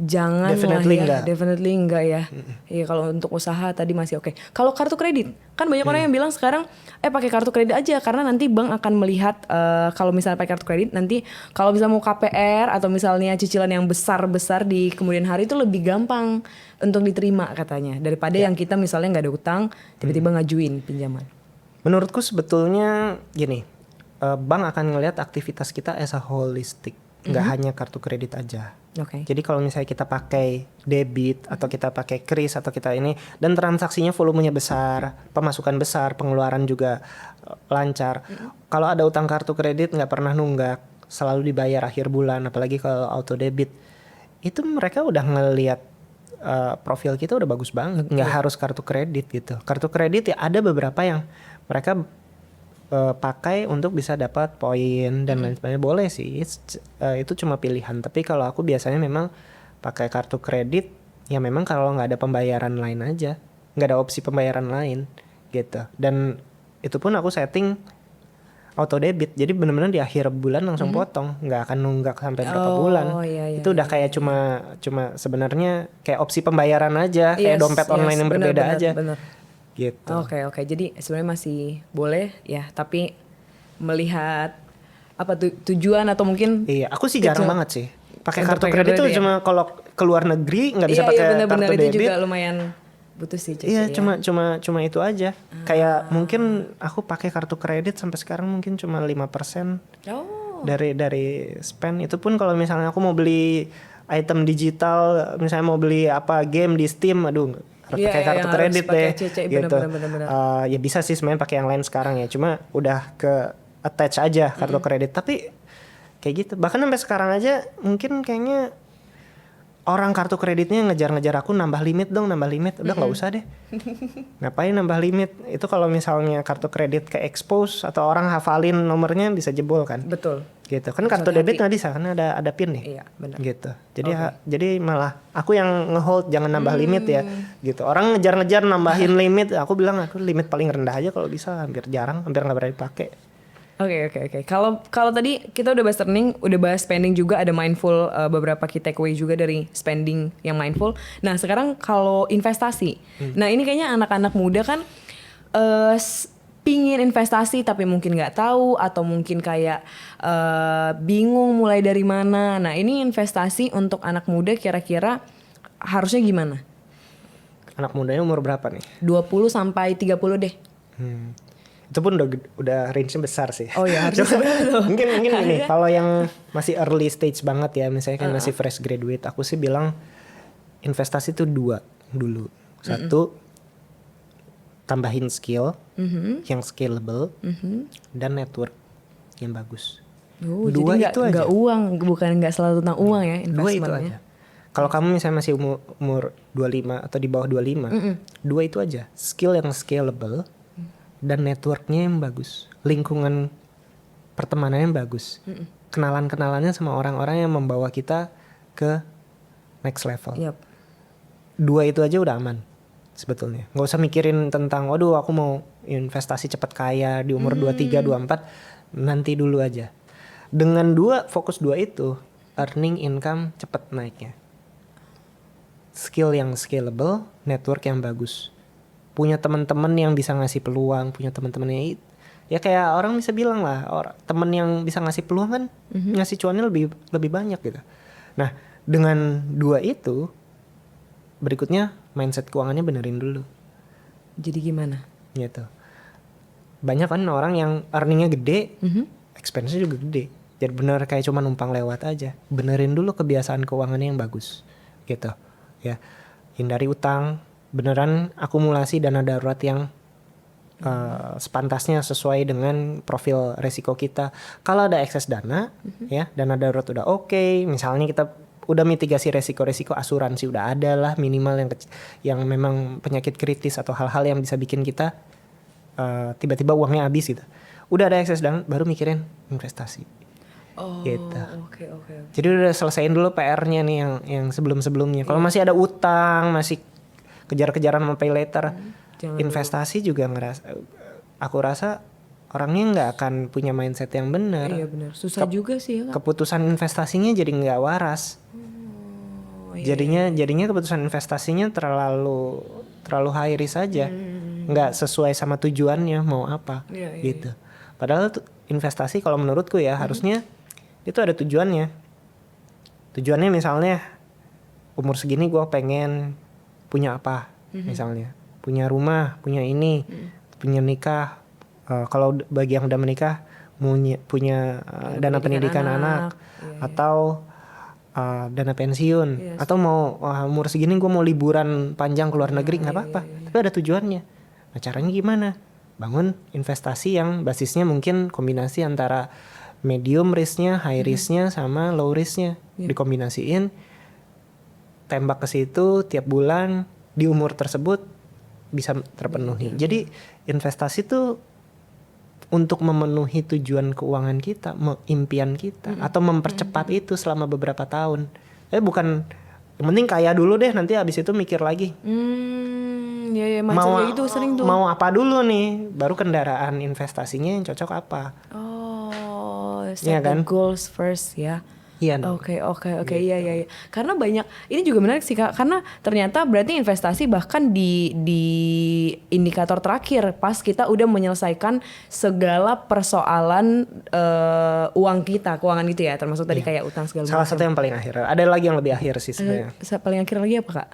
jangan Definitely lah ya, enggak. Definitely enggak ya. Iya kalau untuk usaha tadi masih oke. Kalau kartu kredit, kan banyak orang yang bilang sekarang pakai kartu kredit aja karena nanti bank akan melihat kalau misalnya pakai kartu kredit nanti kalau misalnya mau KPR atau misalnya cicilan yang besar di kemudian hari itu lebih gampang untuk diterima katanya daripada yang kita misalnya nggak ada utang tiba-tiba ngajuin pinjaman. Menurutku sebetulnya gini, bank akan ngelihat aktivitas kita as a holistic, nggak hanya kartu kredit aja. Oke. Jadi kalau misalnya kita pakai debit atau kita pakai kris atau kita ini dan transaksinya volumenya besar, pemasukan besar, pengeluaran juga lancar. Kalau ada utang kartu kredit nggak pernah nunggak, selalu dibayar akhir bulan, apalagi kalau auto debit, itu mereka udah ngelihat profil kita udah bagus banget, nggak harus kartu kredit gitu. Kartu kredit ya ada beberapa yang mereka pakai untuk bisa dapat poin dan lain sebagainya, boleh sih, itu cuma pilihan. Tapi kalau aku biasanya memang pakai kartu kredit ya memang kalau nggak ada pembayaran lain aja, nggak ada opsi pembayaran lain gitu. Dan itu pun aku setting auto debit, jadi benar-benar di akhir bulan langsung potong, nggak akan nunggak sampai berapa bulan. Itu udah kayak cuma sebenarnya kayak opsi pembayaran aja, kayak dompet online yang berbeda aja. Bener. Gitu. Oke. Jadi sebenarnya masih boleh ya, tapi melihat apa tujuan atau mungkin Iya, aku sih jarang banget sih pakai Untuk kartu pakai kredit tuh kredit ya? cuma kalau keluar negeri nggak bisa pakai bener-bener kartu itu debit. juga lumayan butuh sih Cece, Iya, ya. cuma itu aja. Kayak mungkin aku pakai kartu kredit sampai sekarang mungkin cuma 5% dari spend. Itu pun kalau misalnya aku mau beli item digital, misalnya mau beli apa game di Steam, aduh harus pakai kartu kredit deh gitu. Bener. Ya bisa sih sebenarnya pakai yang lain sekarang ya, cuma udah ke attach aja kartu kredit. Tapi kayak gitu, bahkan sampai sekarang aja mungkin kayaknya orang kartu kreditnya ngejar-ngejar aku nambah limit, udah nggak usah deh. Ngapain nambah limit? Itu kalau misalnya kartu kredit ke expose atau orang hafalin nomornya bisa jebol kan. Betul. Gitu kan, kartu debit nggak bisa karena ada pin nih. Iya, benar. Gitu. Jadi jadi malah aku yang ngehold jangan nambah limit ya. Gitu. Orang ngejar-ngejar nambahin limit, aku bilang aku limit paling rendah aja kalau bisa, hampir nggak berani pakai. Oke. Kalau tadi kita udah bahas earning, udah bahas spending juga, ada mindful, beberapa key takeaway juga dari spending yang mindful. Nah sekarang kalau investasi, nah ini kayaknya anak-anak muda kan pingin investasi tapi mungkin nggak tahu atau mungkin kayak bingung mulai dari mana. Nah ini investasi untuk anak muda kira-kira harusnya gimana? Anak mudanya umur berapa nih? 20 sampai 30 deh. Itu pun udah range-nya besar sih. Oh iya, harusnya sebenarnya. mungkin gini, kalau yang masih early stage banget ya, misalnya kan masih fresh graduate, aku sih bilang investasi tuh 2 dulu. 1, tambahin skill yang scalable, dan network yang bagus. 2 Dua jadi itu aja. Nggak uang, bukan nggak selalu tentang uang ya 2 itu investmentnya. aja. Kalau kamu misalnya masih umur 25 atau di bawah 25, dua itu aja. Skill yang scalable dan networknya yang bagus. Lingkungan pertemanannya yang bagus. Kenalan-kenalannya sama orang-orang yang membawa kita ke next level. Yep. Dua itu aja udah aman sebetulnya. Nggak usah mikirin tentang, waduh aku mau investasi cepat kaya di umur 23, 24. Nanti dulu aja. Dengan fokus dua itu, earning income cepat naiknya. Skill yang scalable, network yang bagus. Punya teman-teman yang bisa ngasih peluang, punya teman-teman yang ya kayak orang bisa bilang lah, teman yang bisa ngasih peluang kan ngasih cuannya lebih banyak gitu. Nah, dengan dua itu, berikutnya mindset keuangannya benerin dulu. Jadi gimana? Gitu. Banyak kan orang yang earningnya gede, expense-nya juga gede. Jadi bener kayak cuma numpang lewat aja. Benerin dulu kebiasaan keuangannya yang bagus. Gitu. Ya, hindari utang, beneran akumulasi dana darurat yang sepantasnya sesuai dengan profil resiko kita. Kalau ada ekses dana, ya dana darurat udah oke. Misalnya kita udah mitigasi resiko-resiko, asuransi udah ada lah minimal yang memang penyakit kritis atau hal-hal yang bisa bikin kita tiba-tiba uangnya habis gitu. Udah ada ekses dana, baru mikirin investasi. Oh, gitu. Oke. Jadi udah selesaiin dulu PR-nya nih yang sebelum-sebelumnya. Kalau masih ada utang, masih kejar-kejaran sama pay later, investasi juga aku rasa orangnya nggak akan punya mindset yang benar. Iya benar. Susah juga sih ya, Kak. Keputusan investasinya jadi nggak waras. Jadinya keputusan investasinya terlalu high risk aja, nggak sesuai sama tujuannya mau apa, gitu. Padahal investasi kalau menurutku ya harusnya itu ada tujuannya. Tujuannya misalnya umur segini gue pengen punya apa, misalnya punya rumah, punya ini, punya nikah. Kalau bagi yang udah menikah punya dana pendidikan anak. Atau dana pensiun, atau mau umur segini gue mau liburan panjang ke luar negeri, nggak apa-apa. Tapi ada tujuannya. Nah caranya gimana? Bangun investasi yang basisnya mungkin kombinasi antara medium risknya, high risknya, sama low risknya, dikombinasiin, tembak ke situ tiap bulan di umur tersebut bisa terpenuhi. Jadi investasi tuh untuk memenuhi tujuan keuangan kita, impian kita, atau mempercepat itu selama beberapa tahun. Bukan yang penting kaya dulu deh, nanti abis itu mikir lagi. Ya, mau kayak gitu sering tuh. Mau apa dulu nih, baru kendaraan investasinya yang cocok apa. Set the goals first ya. Iya dong. Oke, iya. Karena banyak, ini juga menarik sih Kak, karena ternyata berarti investasi bahkan di indikator terakhir pas kita udah menyelesaikan segala persoalan uang kita, keuangan gitu ya, termasuk tadi kayak utang segala macam. Salah satu yang paling akhir. Ada lagi yang lebih akhir sih sebenarnya. Paling akhir lagi apa Kak?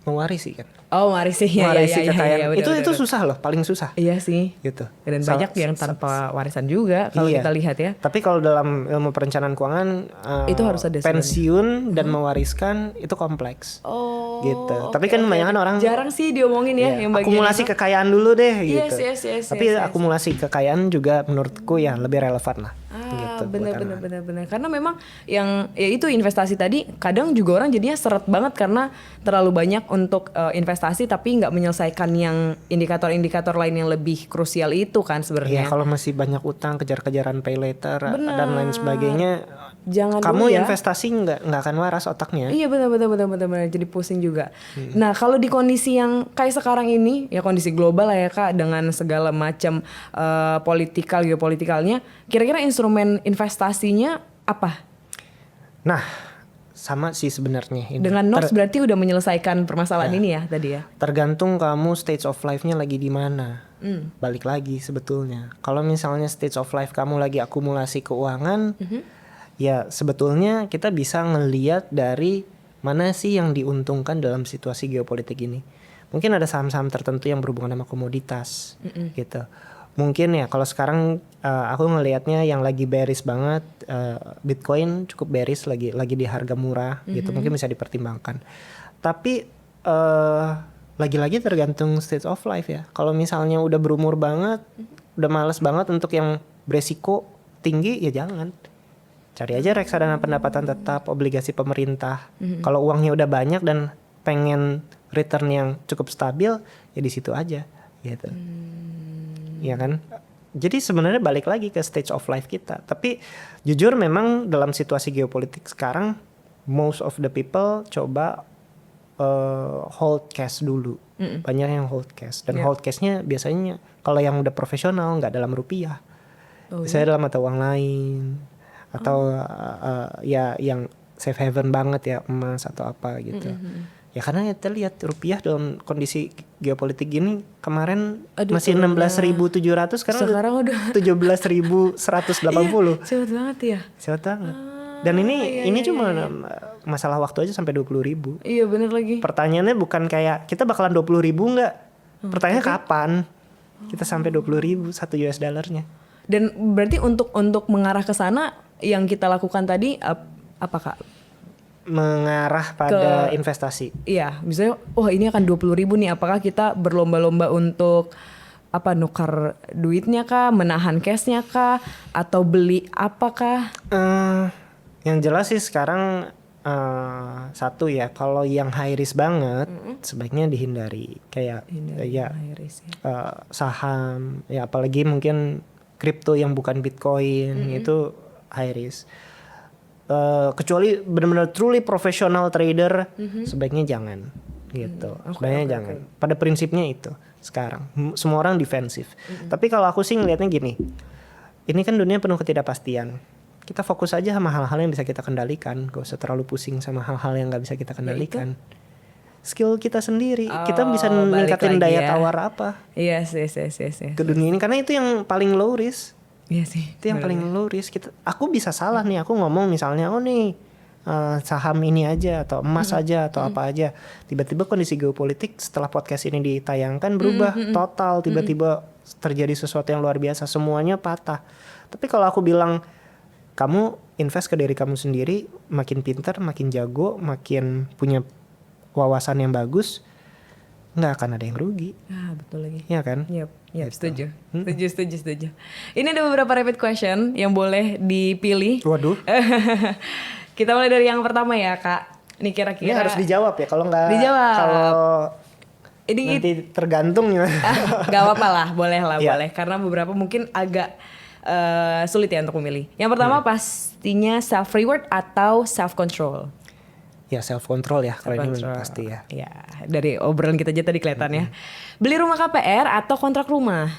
Mewarisi kan. Mewarisi kekayaan. Itu susah loh, paling susah. Iya sih. Gitu. Dan banyak yang tanpa warisan juga kalau kita lihat ya. Tapi kalau dalam ilmu perencanaan keuangan itu harus ada pensiun dan mewariskan itu kompleks. Gitu. Tapi kan kebanyakan orang jarang sih diomongin ya yang bagian akumulasi kekayaan dulu deh gitu. Yes, tapi akumulasi kekayaan juga menurutku ya lebih relevan lah. Gitu, benar. Karena memang yang ya itu investasi tadi kadang juga orang jadinya seret banget karena terlalu banyak untuk investasi tapi nggak menyelesaikan yang indikator-indikator lain yang lebih krusial itu kan sebenarnya. Iya, kalau masih banyak utang, kejar-kejaran pay later dan lain sebagainya, jangan kamu dulu ya. Investasi nggak akan waras otaknya. Iya benar jadi pusing juga. Nah kalau di kondisi yang kayak sekarang ini ya kondisi global lah ya Kak dengan segala macam geopolitikalnya, kira-kira instrumen investasinya apa? Nah sama sih sebenarnya. Dengan Nox berarti udah menyelesaikan permasalahan ini ya tadi ya. Tergantung kamu stage of life-nya lagi di mana. Balik lagi sebetulnya. Kalau misalnya stage of life kamu lagi akumulasi keuangan, ya sebetulnya kita bisa ngelihat dari mana sih yang diuntungkan dalam situasi geopolitik ini. Mungkin ada saham-saham tertentu yang berhubungan sama komoditas, gitu. Mungkin ya kalau sekarang aku ngelihatnya yang lagi bearish banget, Bitcoin cukup bearish lagi di harga murah, gitu. Mungkin bisa dipertimbangkan. Tapi lagi-lagi tergantung stage of life ya. Kalau misalnya udah berumur banget, udah males banget untuk yang beresiko tinggi, ya jangan. Cari aja reksadana pendapatan tetap, obligasi pemerintah. Kalau uangnya udah banyak dan pengen return yang cukup stabil, ya di situ aja gitu. Iya kan? Jadi sebenarnya balik lagi ke stage of life kita. Tapi jujur memang dalam situasi geopolitik sekarang, most of the people coba hold cash dulu. Banyak yang hold cash. Dan hold cashnya biasanya kalau yang udah profesional nggak dalam rupiah. Biasanya dalam mata uang lain. Atau ya yang safe haven banget ya, emas atau apa gitu. Ya karena kita lihat rupiah dalam kondisi geopolitik gini kemarin masih 16.700, sekarang udah 17.180. Cepet banget ya. Cepet banget. Dan ini cuma masalah waktu aja sampai 20.000. Iya bener lagi. Pertanyaannya bukan kayak kita bakalan 20.000 nggak? Pertanyaannya kapan kita sampai 20.000 1 US dollarnya? Dan berarti untuk mengarah ke sana yang kita lakukan tadi apa Kak? Mengarah pada investasi. Iya, misalnya ini akan 20.000 nih, apakah kita berlomba-lomba untuk nukar duitnya kah, menahan cashnya kah, atau beli apakah? Yang jelas sih sekarang satu ya, kalau yang high risk banget sebaiknya dihindari, kayak high risk, saham ya, apalagi mungkin kripto yang bukan Bitcoin itu high risk. Kecuali benar-benar truly professional trader, sebaiknya jangan gitu. Sebaiknya jangan. Pada prinsipnya itu sekarang semua orang defensif. Tapi kalau aku sih ngelihatnya gini, ini kan dunia penuh ketidakpastian. Kita fokus aja sama hal-hal yang bisa kita kendalikan, gak usah terlalu pusing sama hal-hal yang gak bisa kita kendalikan. Skill kita sendiri, kita bisa meningkatin daya tawar apa? Yes. Ke dunia ini, karena itu yang paling low risk. Iya sih. Itu yang paling low risk. Aku bisa salah nih, aku ngomong misalnya saham ini aja atau emas aja atau apa aja. Tiba-tiba kondisi geopolitik setelah podcast ini ditayangkan berubah total. Tiba-tiba terjadi sesuatu yang luar biasa, semuanya patah. Tapi kalau aku bilang kamu invest ke diri kamu sendiri, makin pintar, makin jago, makin punya wawasan yang bagus, nggak akan ada yang rugi. Betul lagi. Iya kan? Yep, setuju. Ini ada beberapa rapid question yang boleh dipilih. Waduh. Kita mulai dari yang pertama ya Kak. Ini kira-kira. Ini harus dijawab ya, kalau nggak. Dijawab. Kalau nanti tergantung ya. Gak apa-apa lah, boleh. Karena beberapa mungkin agak sulit ya untuk memilih. Yang pertama pastinya self reward atau self control. Ya self control ya, kalau ini pasti ya. Ya, dari obrolan kita aja tadi kelihatan ya. Beli rumah KPR atau kontrak rumah?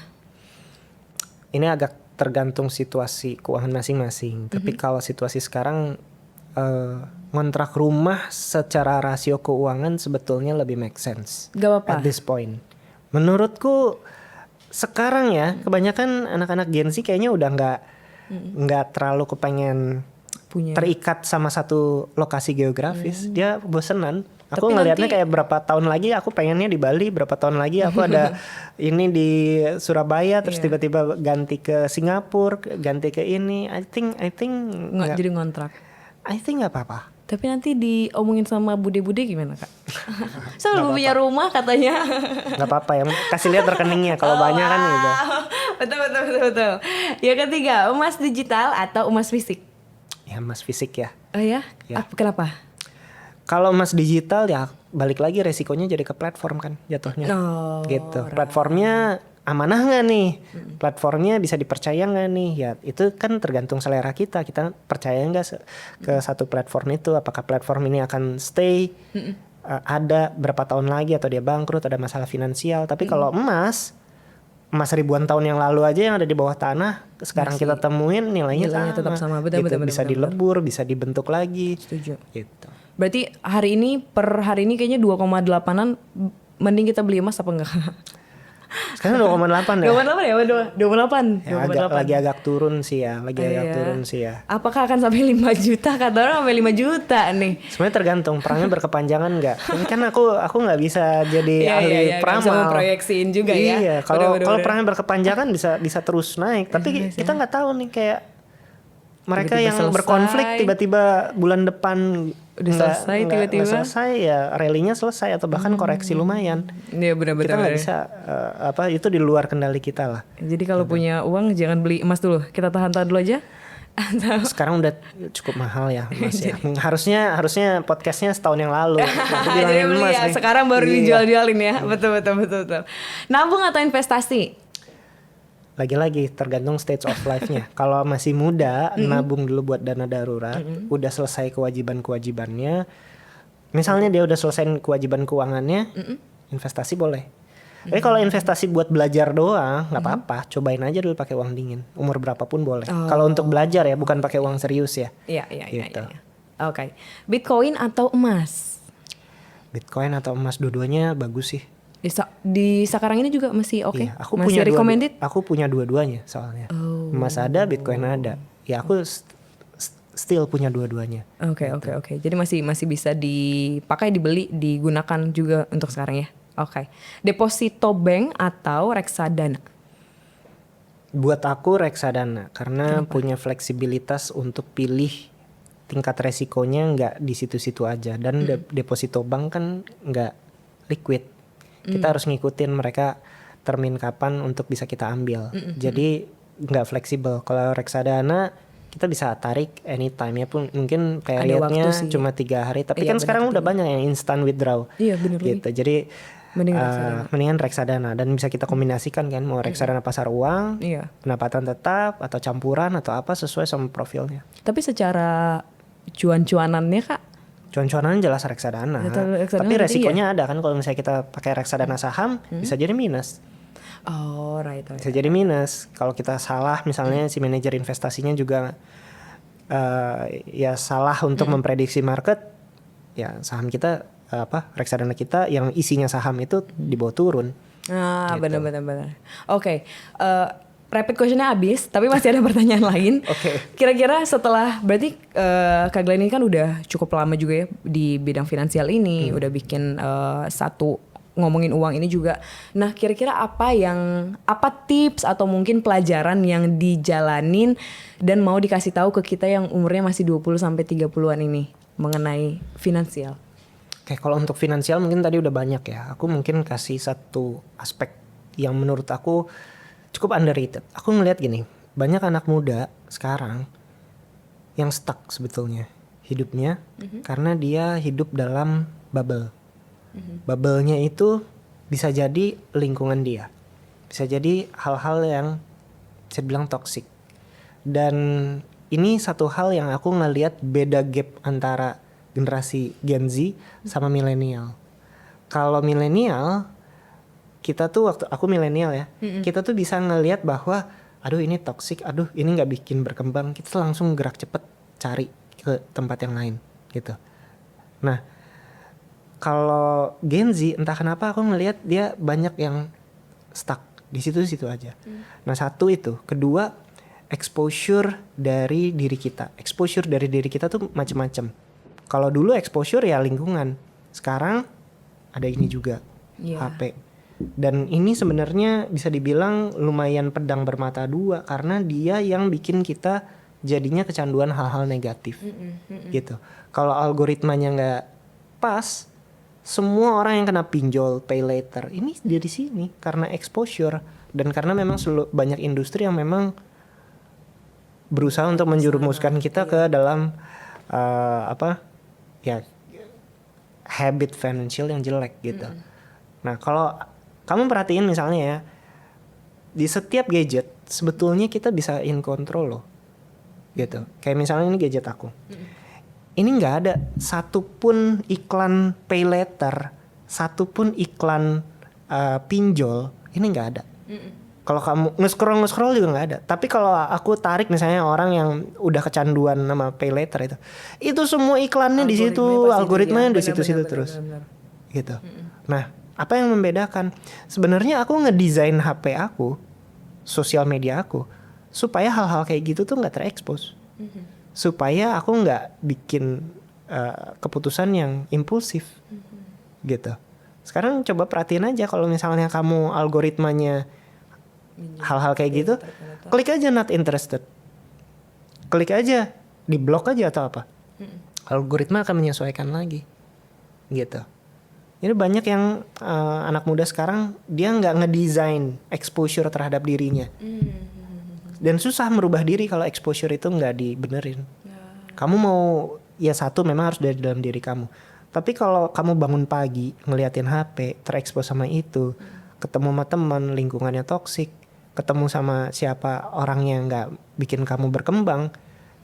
Ini agak tergantung situasi keuangan masing-masing. Tapi kalau situasi sekarang ngontrak rumah secara rasio keuangan sebetulnya lebih make sense. Gak apa-apa. At this point. Menurutku sekarang ya kebanyakan anak-anak Gen Z kayaknya udah nggak terlalu kepengen terikat sama satu lokasi geografis. Dia bosenan. Aku ngelihatnya kayak berapa tahun lagi aku pengennya di Bali, berapa tahun lagi aku ada ini di Surabaya, terus tiba-tiba ganti ke Singapura, ganti ke ini. I think nggak jadi ngontrak. I think nggak apa-apa. Tapi nanti diomongin sama bude-bude gimana Kak? Saya belum punya rumah katanya. Gak apa-apa ya, kasih lihat rekeningnya kalau banyak kan gitu. Betul. Yang ketiga, emas digital atau emas fisik? Ya emas fisik ya. Oh ya? Kenapa? Kalau emas digital ya balik lagi resikonya jadi ke platform kan jatuhnya. Gitu. Platformnya amanah nggak nih? Platformnya bisa dipercaya nggak nih? Ya itu kan tergantung selera kita. Kita percaya nggak ke satu platform itu? Apakah platform ini akan stay? Ada berapa tahun lagi atau dia bangkrut? Ada masalah finansial. Tapi kalau emas ribuan tahun yang lalu aja yang ada di bawah tanah, sekarang kita temuin nilainya tetap sama. Betul, bisa dilebur, bisa dibentuk lagi. Setuju. Gitu. Berarti per hari ini kayaknya 2,8an, mending kita beli emas apa enggak? Sekarang 2,8 ya? 2,8 ya? 2,8. Ya, lagi agak turun sih ya. Apakah akan sampai 5 juta? Kata orang sampai 5 juta nih. Sebenarnya tergantung perangnya berkepanjangan nggak. Ini kan aku nggak bisa jadi ahli peramal. Bisa memproyeksiin juga ya. Iya, kalau perangnya berkepanjangan bisa terus naik. Tapi kita nggak tahu nih kayak mereka tiba-tiba yang berkonflik tiba-tiba bulan depan udah nggak selesai ya, rally-nya selesai atau bahkan koreksi lumayan. Iya benar-benar. Kita nggak bisa itu di luar kendali kita lah. Jadi kalau punya uang jangan beli emas dulu, kita tahan dulu aja. Sekarang udah cukup mahal ya Mas ya. Harusnya podcastnya setahun yang lalu. Aku Jadi bilangin beli Mas ya, nih. sekarang baru Iya. dijual-jualin ya. Betul. Nabung atau investasi? Lagi-lagi tergantung stage of life-nya. Kalau masih muda, nabung dulu buat dana darurat, udah selesai kewajiban-kewajibannya. Misalnya dia udah selesai kewajiban keuangannya, investasi boleh. Tapi kalau investasi buat belajar doang, nggak apa-apa. Cobain aja dulu pakai uang dingin. Umur berapapun boleh. Kalau untuk belajar ya, bukan pakai uang serius ya. Iya. Gitu. Oke. Bitcoin atau emas? Bitcoin atau emas, dua-duanya bagus sih. Di sekarang ini juga masih oke. Iya, Masih recommended? Aku punya dua-duanya soalnya. Emas ada, Bitcoin ada. Ya aku still punya dua-duanya. Oke. Jadi masih bisa dipakai, dibeli, digunakan juga untuk sekarang ya. Oke. Deposito bank atau reksadana? Buat aku reksadana karena punya fleksibilitas untuk pilih tingkat resikonya nggak di situ-situ aja, dan deposito bank kan nggak liquid. Kita harus ngikutin mereka termin kapan untuk bisa kita ambil. Jadi nggak fleksibel. Kalau reksadana kita bisa tarik anytime ya, pun mungkin periodnya waktu sih. cuma 3 hari. Tapi Iya, kan benar, sekarang udah betul. banyak yang instant withdraw. Iya, benar lagi. Gitu. Jadi Mendingan reksadana. dan bisa kita kombinasikan kan, mau reksadana pasar uang, Iya. pendapatan tetap atau campuran atau apa sesuai sama profilnya. Tapi secara cuan-cuanannya Kak, Cuan-cuanan jelas reksadana. Reksadana Tapi berarti resikonya ada kan, kalau misalnya kita pakai reksadana saham bisa jadi minus. oh right. Bisa jadi minus kalau kita salah, misalnya si manajer investasinya juga ya salah untuk memprediksi market, ya saham kita reksadana kita yang isinya saham itu dibawa turun. Ah, Gitu. benar. Oke, rapid questionnya habis, tapi masih ada pertanyaan lain. Oke. Kira-kira setelah, berarti Kak Glenn ini kan udah cukup lama juga ya di bidang finansial ini, udah bikin ngomongin uang ini juga. Nah, kira-kira apa tips atau mungkin pelajaran yang dijalanin dan mau dikasih tahu ke kita yang umurnya masih 20 sampai 30-an ini mengenai finansial? Oke, kalau untuk finansial mungkin tadi udah banyak ya. Aku mungkin kasih satu aspek yang menurut aku cukup underrated. Aku ngelihat gini, banyak anak muda sekarang yang stuck sebetulnya hidupnya karena dia hidup dalam bubble. Bubble-nya itu bisa jadi lingkungan dia, bisa jadi hal-hal yang saya bilang toxic. Dan ini satu hal yang aku ngelihat beda gap antara generasi Gen Z sama milenial. Kalau milenial, kita tuh waktu aku milenial ya, kita tuh bisa ngelihat bahwa aduh ini toxic, aduh ini nggak bikin berkembang, kita langsung gerak cepet cari ke tempat yang lain gitu. Nah, kalau Gen Z entah kenapa aku ngelihat dia banyak yang stuck di situ-situ aja. Nah, satu itu, kedua exposure dari diri kita. Exposure dari diri kita tuh macam-macam. Kalau dulu exposure ya lingkungan, sekarang ada ini juga, HP. Dan ini sebenarnya bisa dibilang lumayan pedang bermata dua, karena dia yang bikin kita jadinya kecanduan hal-hal negatif, gitu. Kalau algoritmanya nggak pas, semua orang yang kena pinjol, pay later, ini dari sini karena exposure, dan karena memang banyak industri yang memang berusaha untuk menjerumuskan kita ke dalam ya habit financial yang jelek gitu. Nah, kalau kamu perhatiin misalnya ya, di setiap gadget sebetulnya kita bisa in control loh, gitu. Kayak misalnya ini gadget aku, ini nggak ada satupun iklan pay later, satupun iklan pinjol, ini nggak ada. Kalau kamu nge-scroll juga nggak ada. Tapi kalau aku tarik misalnya orang yang udah kecanduan sama pay later itu semua iklannya di situ, algoritmanya di situ-situ terus. Gitu. Nah, apa yang membedakan? Sebenarnya aku ngedesain HP aku, sosial media aku, supaya hal-hal kayak gitu tuh nggak terekspos. Supaya aku nggak bikin keputusan yang impulsif. Gitu. Sekarang coba perhatiin aja kalau misalnya kamu algoritmanya hal-hal kayak gitu, klik aja not interested, klik aja di blok aja atau apa, algoritma akan menyesuaikan lagi, gitu. Jadi banyak yang anak muda sekarang dia nggak ngedesain exposure terhadap dirinya, Dan susah merubah diri kalau exposure itu nggak dibenerin. Kamu mau ya satu memang harus dari dalam diri kamu. Tapi kalau kamu bangun pagi ngeliatin HP, terekspos sama itu, ketemu sama teman, lingkungannya toksik, ketemu sama siapa orang yang nggak bikin kamu berkembang,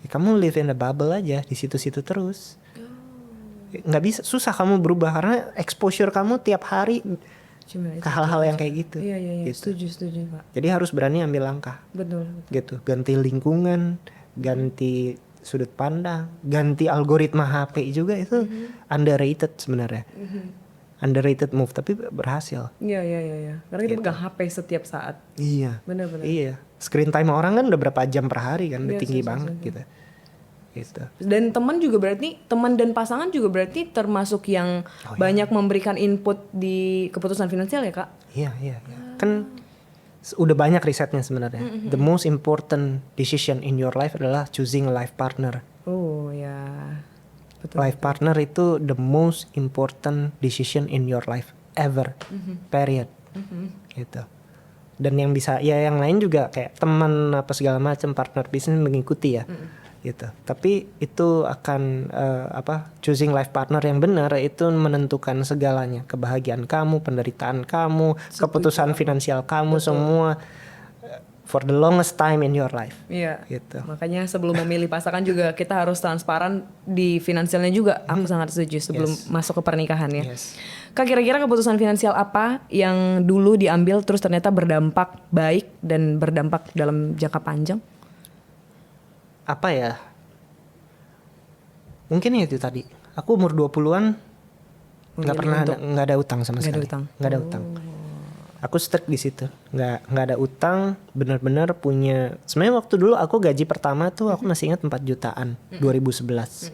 ya kamu live in a bubble aja di situ-situ terus. Nggak bisa, susah kamu berubah karena exposure kamu tiap hari ke hal-hal yang kayak gitu. Iya. Gitu. Setuju Pak. Jadi harus berani ambil langkah. Betul. Gitu, ganti lingkungan, ganti sudut pandang, ganti algoritma HP juga itu underrated sebenarnya. Underrated move tapi berhasil. Iya. Karena kita Gitu. pegang HP setiap saat. Iya. Benar-benar. Iya. Screen time orang kan udah berapa jam per hari kan, udah Iya, tinggi sih. banget gitu. Gitu. Dan teman juga berarti, teman dan pasangan juga berarti termasuk yang banyak memberikan input di keputusan finansial ya Kak? Iya. Kan udah banyak risetnya sebenarnya. The most important decision in your life adalah choosing a life partner. Oh ya, betul. Life partner itu the most important decision in your life ever. Period. Gitu. Dan yang bisa ya yang lain juga kayak teman apa segala macam, partner bisnis mengikuti ya. Gitu. Tapi itu akan choosing life partner yang benar itu menentukan segalanya, kebahagiaan kamu, penderitaan kamu, keputusan finansial kamu semua for the longest time in your life. Iya. Gitu. Makanya sebelum memilih pasangan juga kita harus transparan di finansialnya juga. Aku sangat setuju sebelum masuk ke pernikahan ya. Yes. Kak, kira-kira keputusan finansial apa yang dulu diambil terus ternyata berdampak baik dan berdampak dalam jangka panjang? Apa ya? Mungkin ya itu tadi. Aku umur 20-an nggak ada utang sama sekali. Nggak ada utang. Aku stuck di situ. Nggak ada utang, benar-benar punya. Sebenarnya waktu dulu aku gaji pertama tuh aku masih ingat 4 jutaan 2011.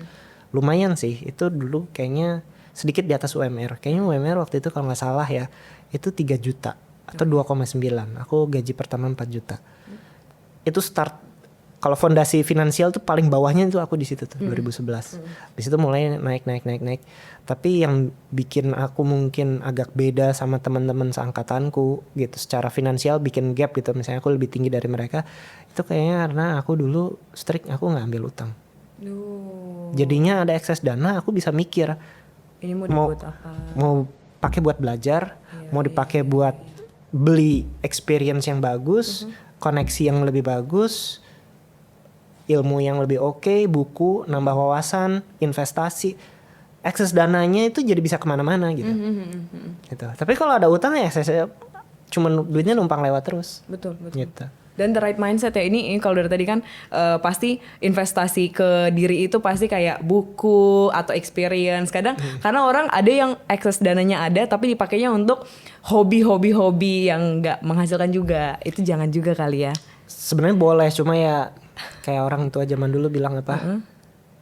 Lumayan sih. Itu dulu kayaknya sedikit di atas UMR. Kayaknya UMR waktu itu kalau nggak salah ya, itu 3 juta atau 2,9. Aku gaji pertama 4 juta. Itu start. Kalau fondasi finansial tuh paling bawahnya itu aku di situ tuh 2011. Di situ mulai naik. Tapi yang bikin aku mungkin agak beda sama teman-teman seangkatanku gitu secara finansial bikin gap gitu. Misalnya aku lebih tinggi dari mereka. Itu kayaknya karena aku dulu strict, aku nggak ambil utang. Jadinya ada ekses dana, aku bisa mikir Ini mau dibuat apa? Mau pakai buat belajar, mau dipakai buat beli experience yang bagus, koneksi yang lebih bagus, ilmu yang lebih oke, buku, nambah wawasan, investasi, akses dananya itu jadi bisa kemana-mana gitu. Gitu. Tapi kalau ada utang ya aksesnya cuman duitnya numpang lewat terus. Betul. Gitu. Dan the right mindset ya ini kalau dari tadi kan pasti investasi ke diri itu pasti kayak buku atau experience. Kadang karena orang ada yang akses dananya ada tapi dipakainya untuk hobi yang nggak menghasilkan juga. Itu jangan juga kali ya. Sebenarnya boleh, cuma ya kayak orang tua zaman dulu bilang apa?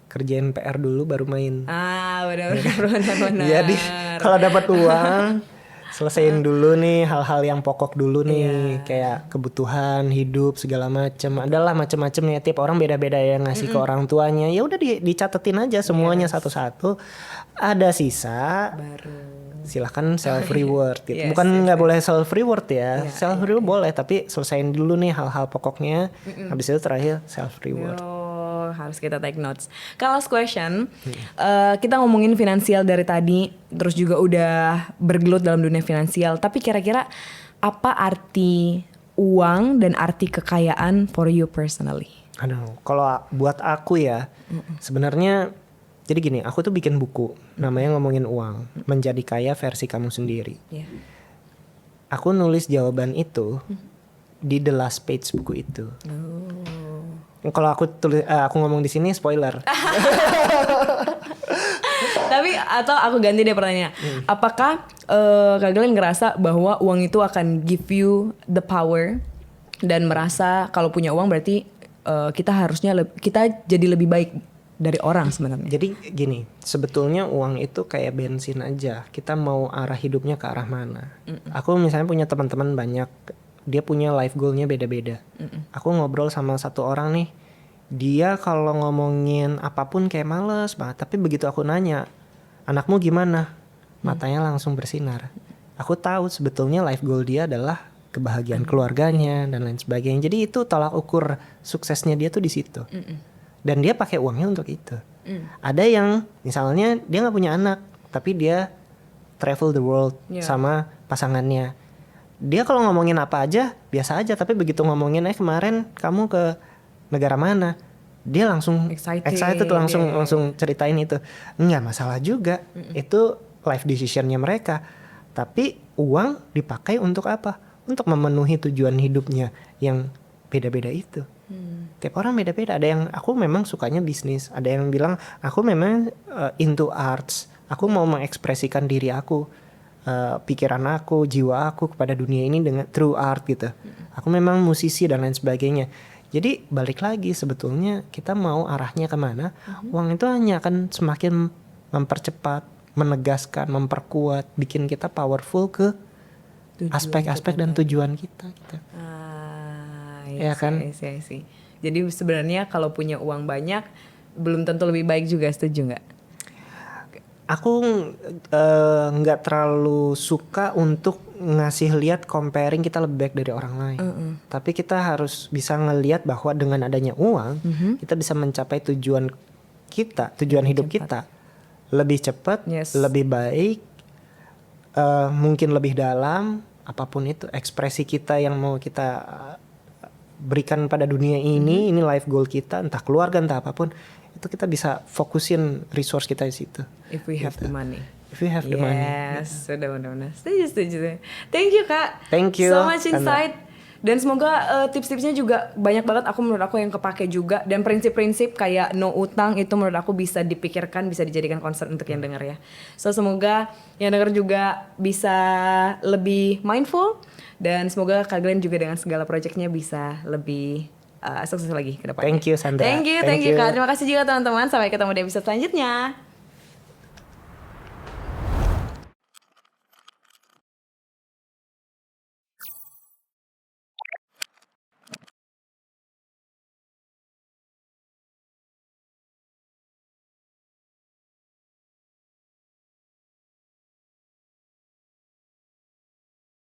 Kerjain PR dulu baru main. Benar. Jadi kalau dapat uang selesaiin dulu nih hal-hal yang pokok dulu nih, kayak kebutuhan hidup segala macam. Adalah macam-macam ya, tiap orang beda-beda ya ngasih ke orang tuanya. Ya udah dicatetin aja semuanya satu-satu. Ada sisa baru silahkan self reward gitu. Yes, Bukan nggak boleh self reward ya. Self reward boleh, tapi selesaiin dulu nih hal-hal pokoknya. Habis itu terakhir self reward. harus kita take notes. Kalau last question, kita ngomongin finansial dari tadi, terus juga udah bergelut dalam dunia finansial. Tapi kira-kira apa arti uang dan arti kekayaan for you personally? Aduh, kalau buat aku ya, sebenarnya jadi gini, aku tuh bikin buku, namanya ngomongin uang, menjadi kaya versi kamu sendiri. Yeah. Aku nulis jawaban itu di the last page buku itu. Kalau aku ngomong di sini spoiler. Tapi atau aku ganti deh pertanyaan. Apakah Kak Glenn ngerasa bahwa uang itu akan give you the power dan merasa kalau punya uang berarti kita harusnya kita jadi lebih baik dari orang sebenarnya? Jadi gini, sebetulnya uang itu kayak bensin aja. Kita mau arah hidupnya ke arah mana. Aku misalnya punya teman-teman banyak, dia punya life goalnya beda-beda. Aku ngobrol sama satu orang nih, dia kalau ngomongin apapun kayak males banget. Tapi begitu aku nanya, anakmu gimana? Matanya langsung bersinar. Aku tahu sebetulnya life goal dia adalah kebahagiaan keluarganya dan lain sebagainya. Jadi itu tolak ukur suksesnya dia tuh di situ. Dan dia pakai uangnya untuk itu. Ada yang misalnya dia nggak punya anak, tapi dia travel the world sama pasangannya. Dia kalau ngomongin apa aja biasa aja, tapi begitu ngomongin kemarin kamu ke negara mana, dia langsung excited tuh, langsung ceritain itu. Nggak masalah juga, itu life decisionnya mereka. Tapi uang dipakai untuk apa? Untuk memenuhi tujuan hidupnya yang beda-beda itu. Tiap orang beda-beda. Ada yang aku memang sukanya bisnis, ada yang bilang aku memang into arts. Aku mau mengekspresikan diri aku, pikiran aku, jiwa aku kepada dunia ini dengan through art gitu. Aku memang musisi dan lain sebagainya. Jadi balik lagi sebetulnya kita mau arahnya kemana, uang itu hanya akan semakin mempercepat, menegaskan, memperkuat, bikin kita powerful ke aspek-aspek dan tujuan kita gitu. Ya kan? I see. Jadi sebenarnya kalau punya uang banyak belum tentu lebih baik juga, setuju nggak? Aku nggak terlalu suka untuk ngasih lihat comparing kita lebih baik dari orang lain. Tapi kita harus bisa ngelihat bahwa dengan adanya uang kita bisa mencapai tujuan kita, tujuan hidup kita lebih cepat, lebih baik, mungkin lebih dalam. Apapun itu ekspresi kita yang mau kita berikan pada dunia ini life goal kita, entah keluarga entah apapun, itu kita bisa fokusin resource kita di situ. If we have the money. If we have the money. Yes, sudah benar-benar. Setuju. Thank you Kak. Thank you. So much insight. Dan semoga tips-tipsnya juga banyak banget menurut aku yang kepake juga. Dan prinsip-prinsip kayak no utang itu menurut aku bisa dipikirkan, bisa dijadikan concern untuk yang dengar ya. So semoga yang dengar juga bisa lebih mindful. Dan semoga Kak Glenn juga dengan segala projectnya bisa lebih sukses lagi ke depannya. Thank you Sandra. Thank you Kak. Terima kasih juga teman-teman. Sampai ketemu di episode selanjutnya.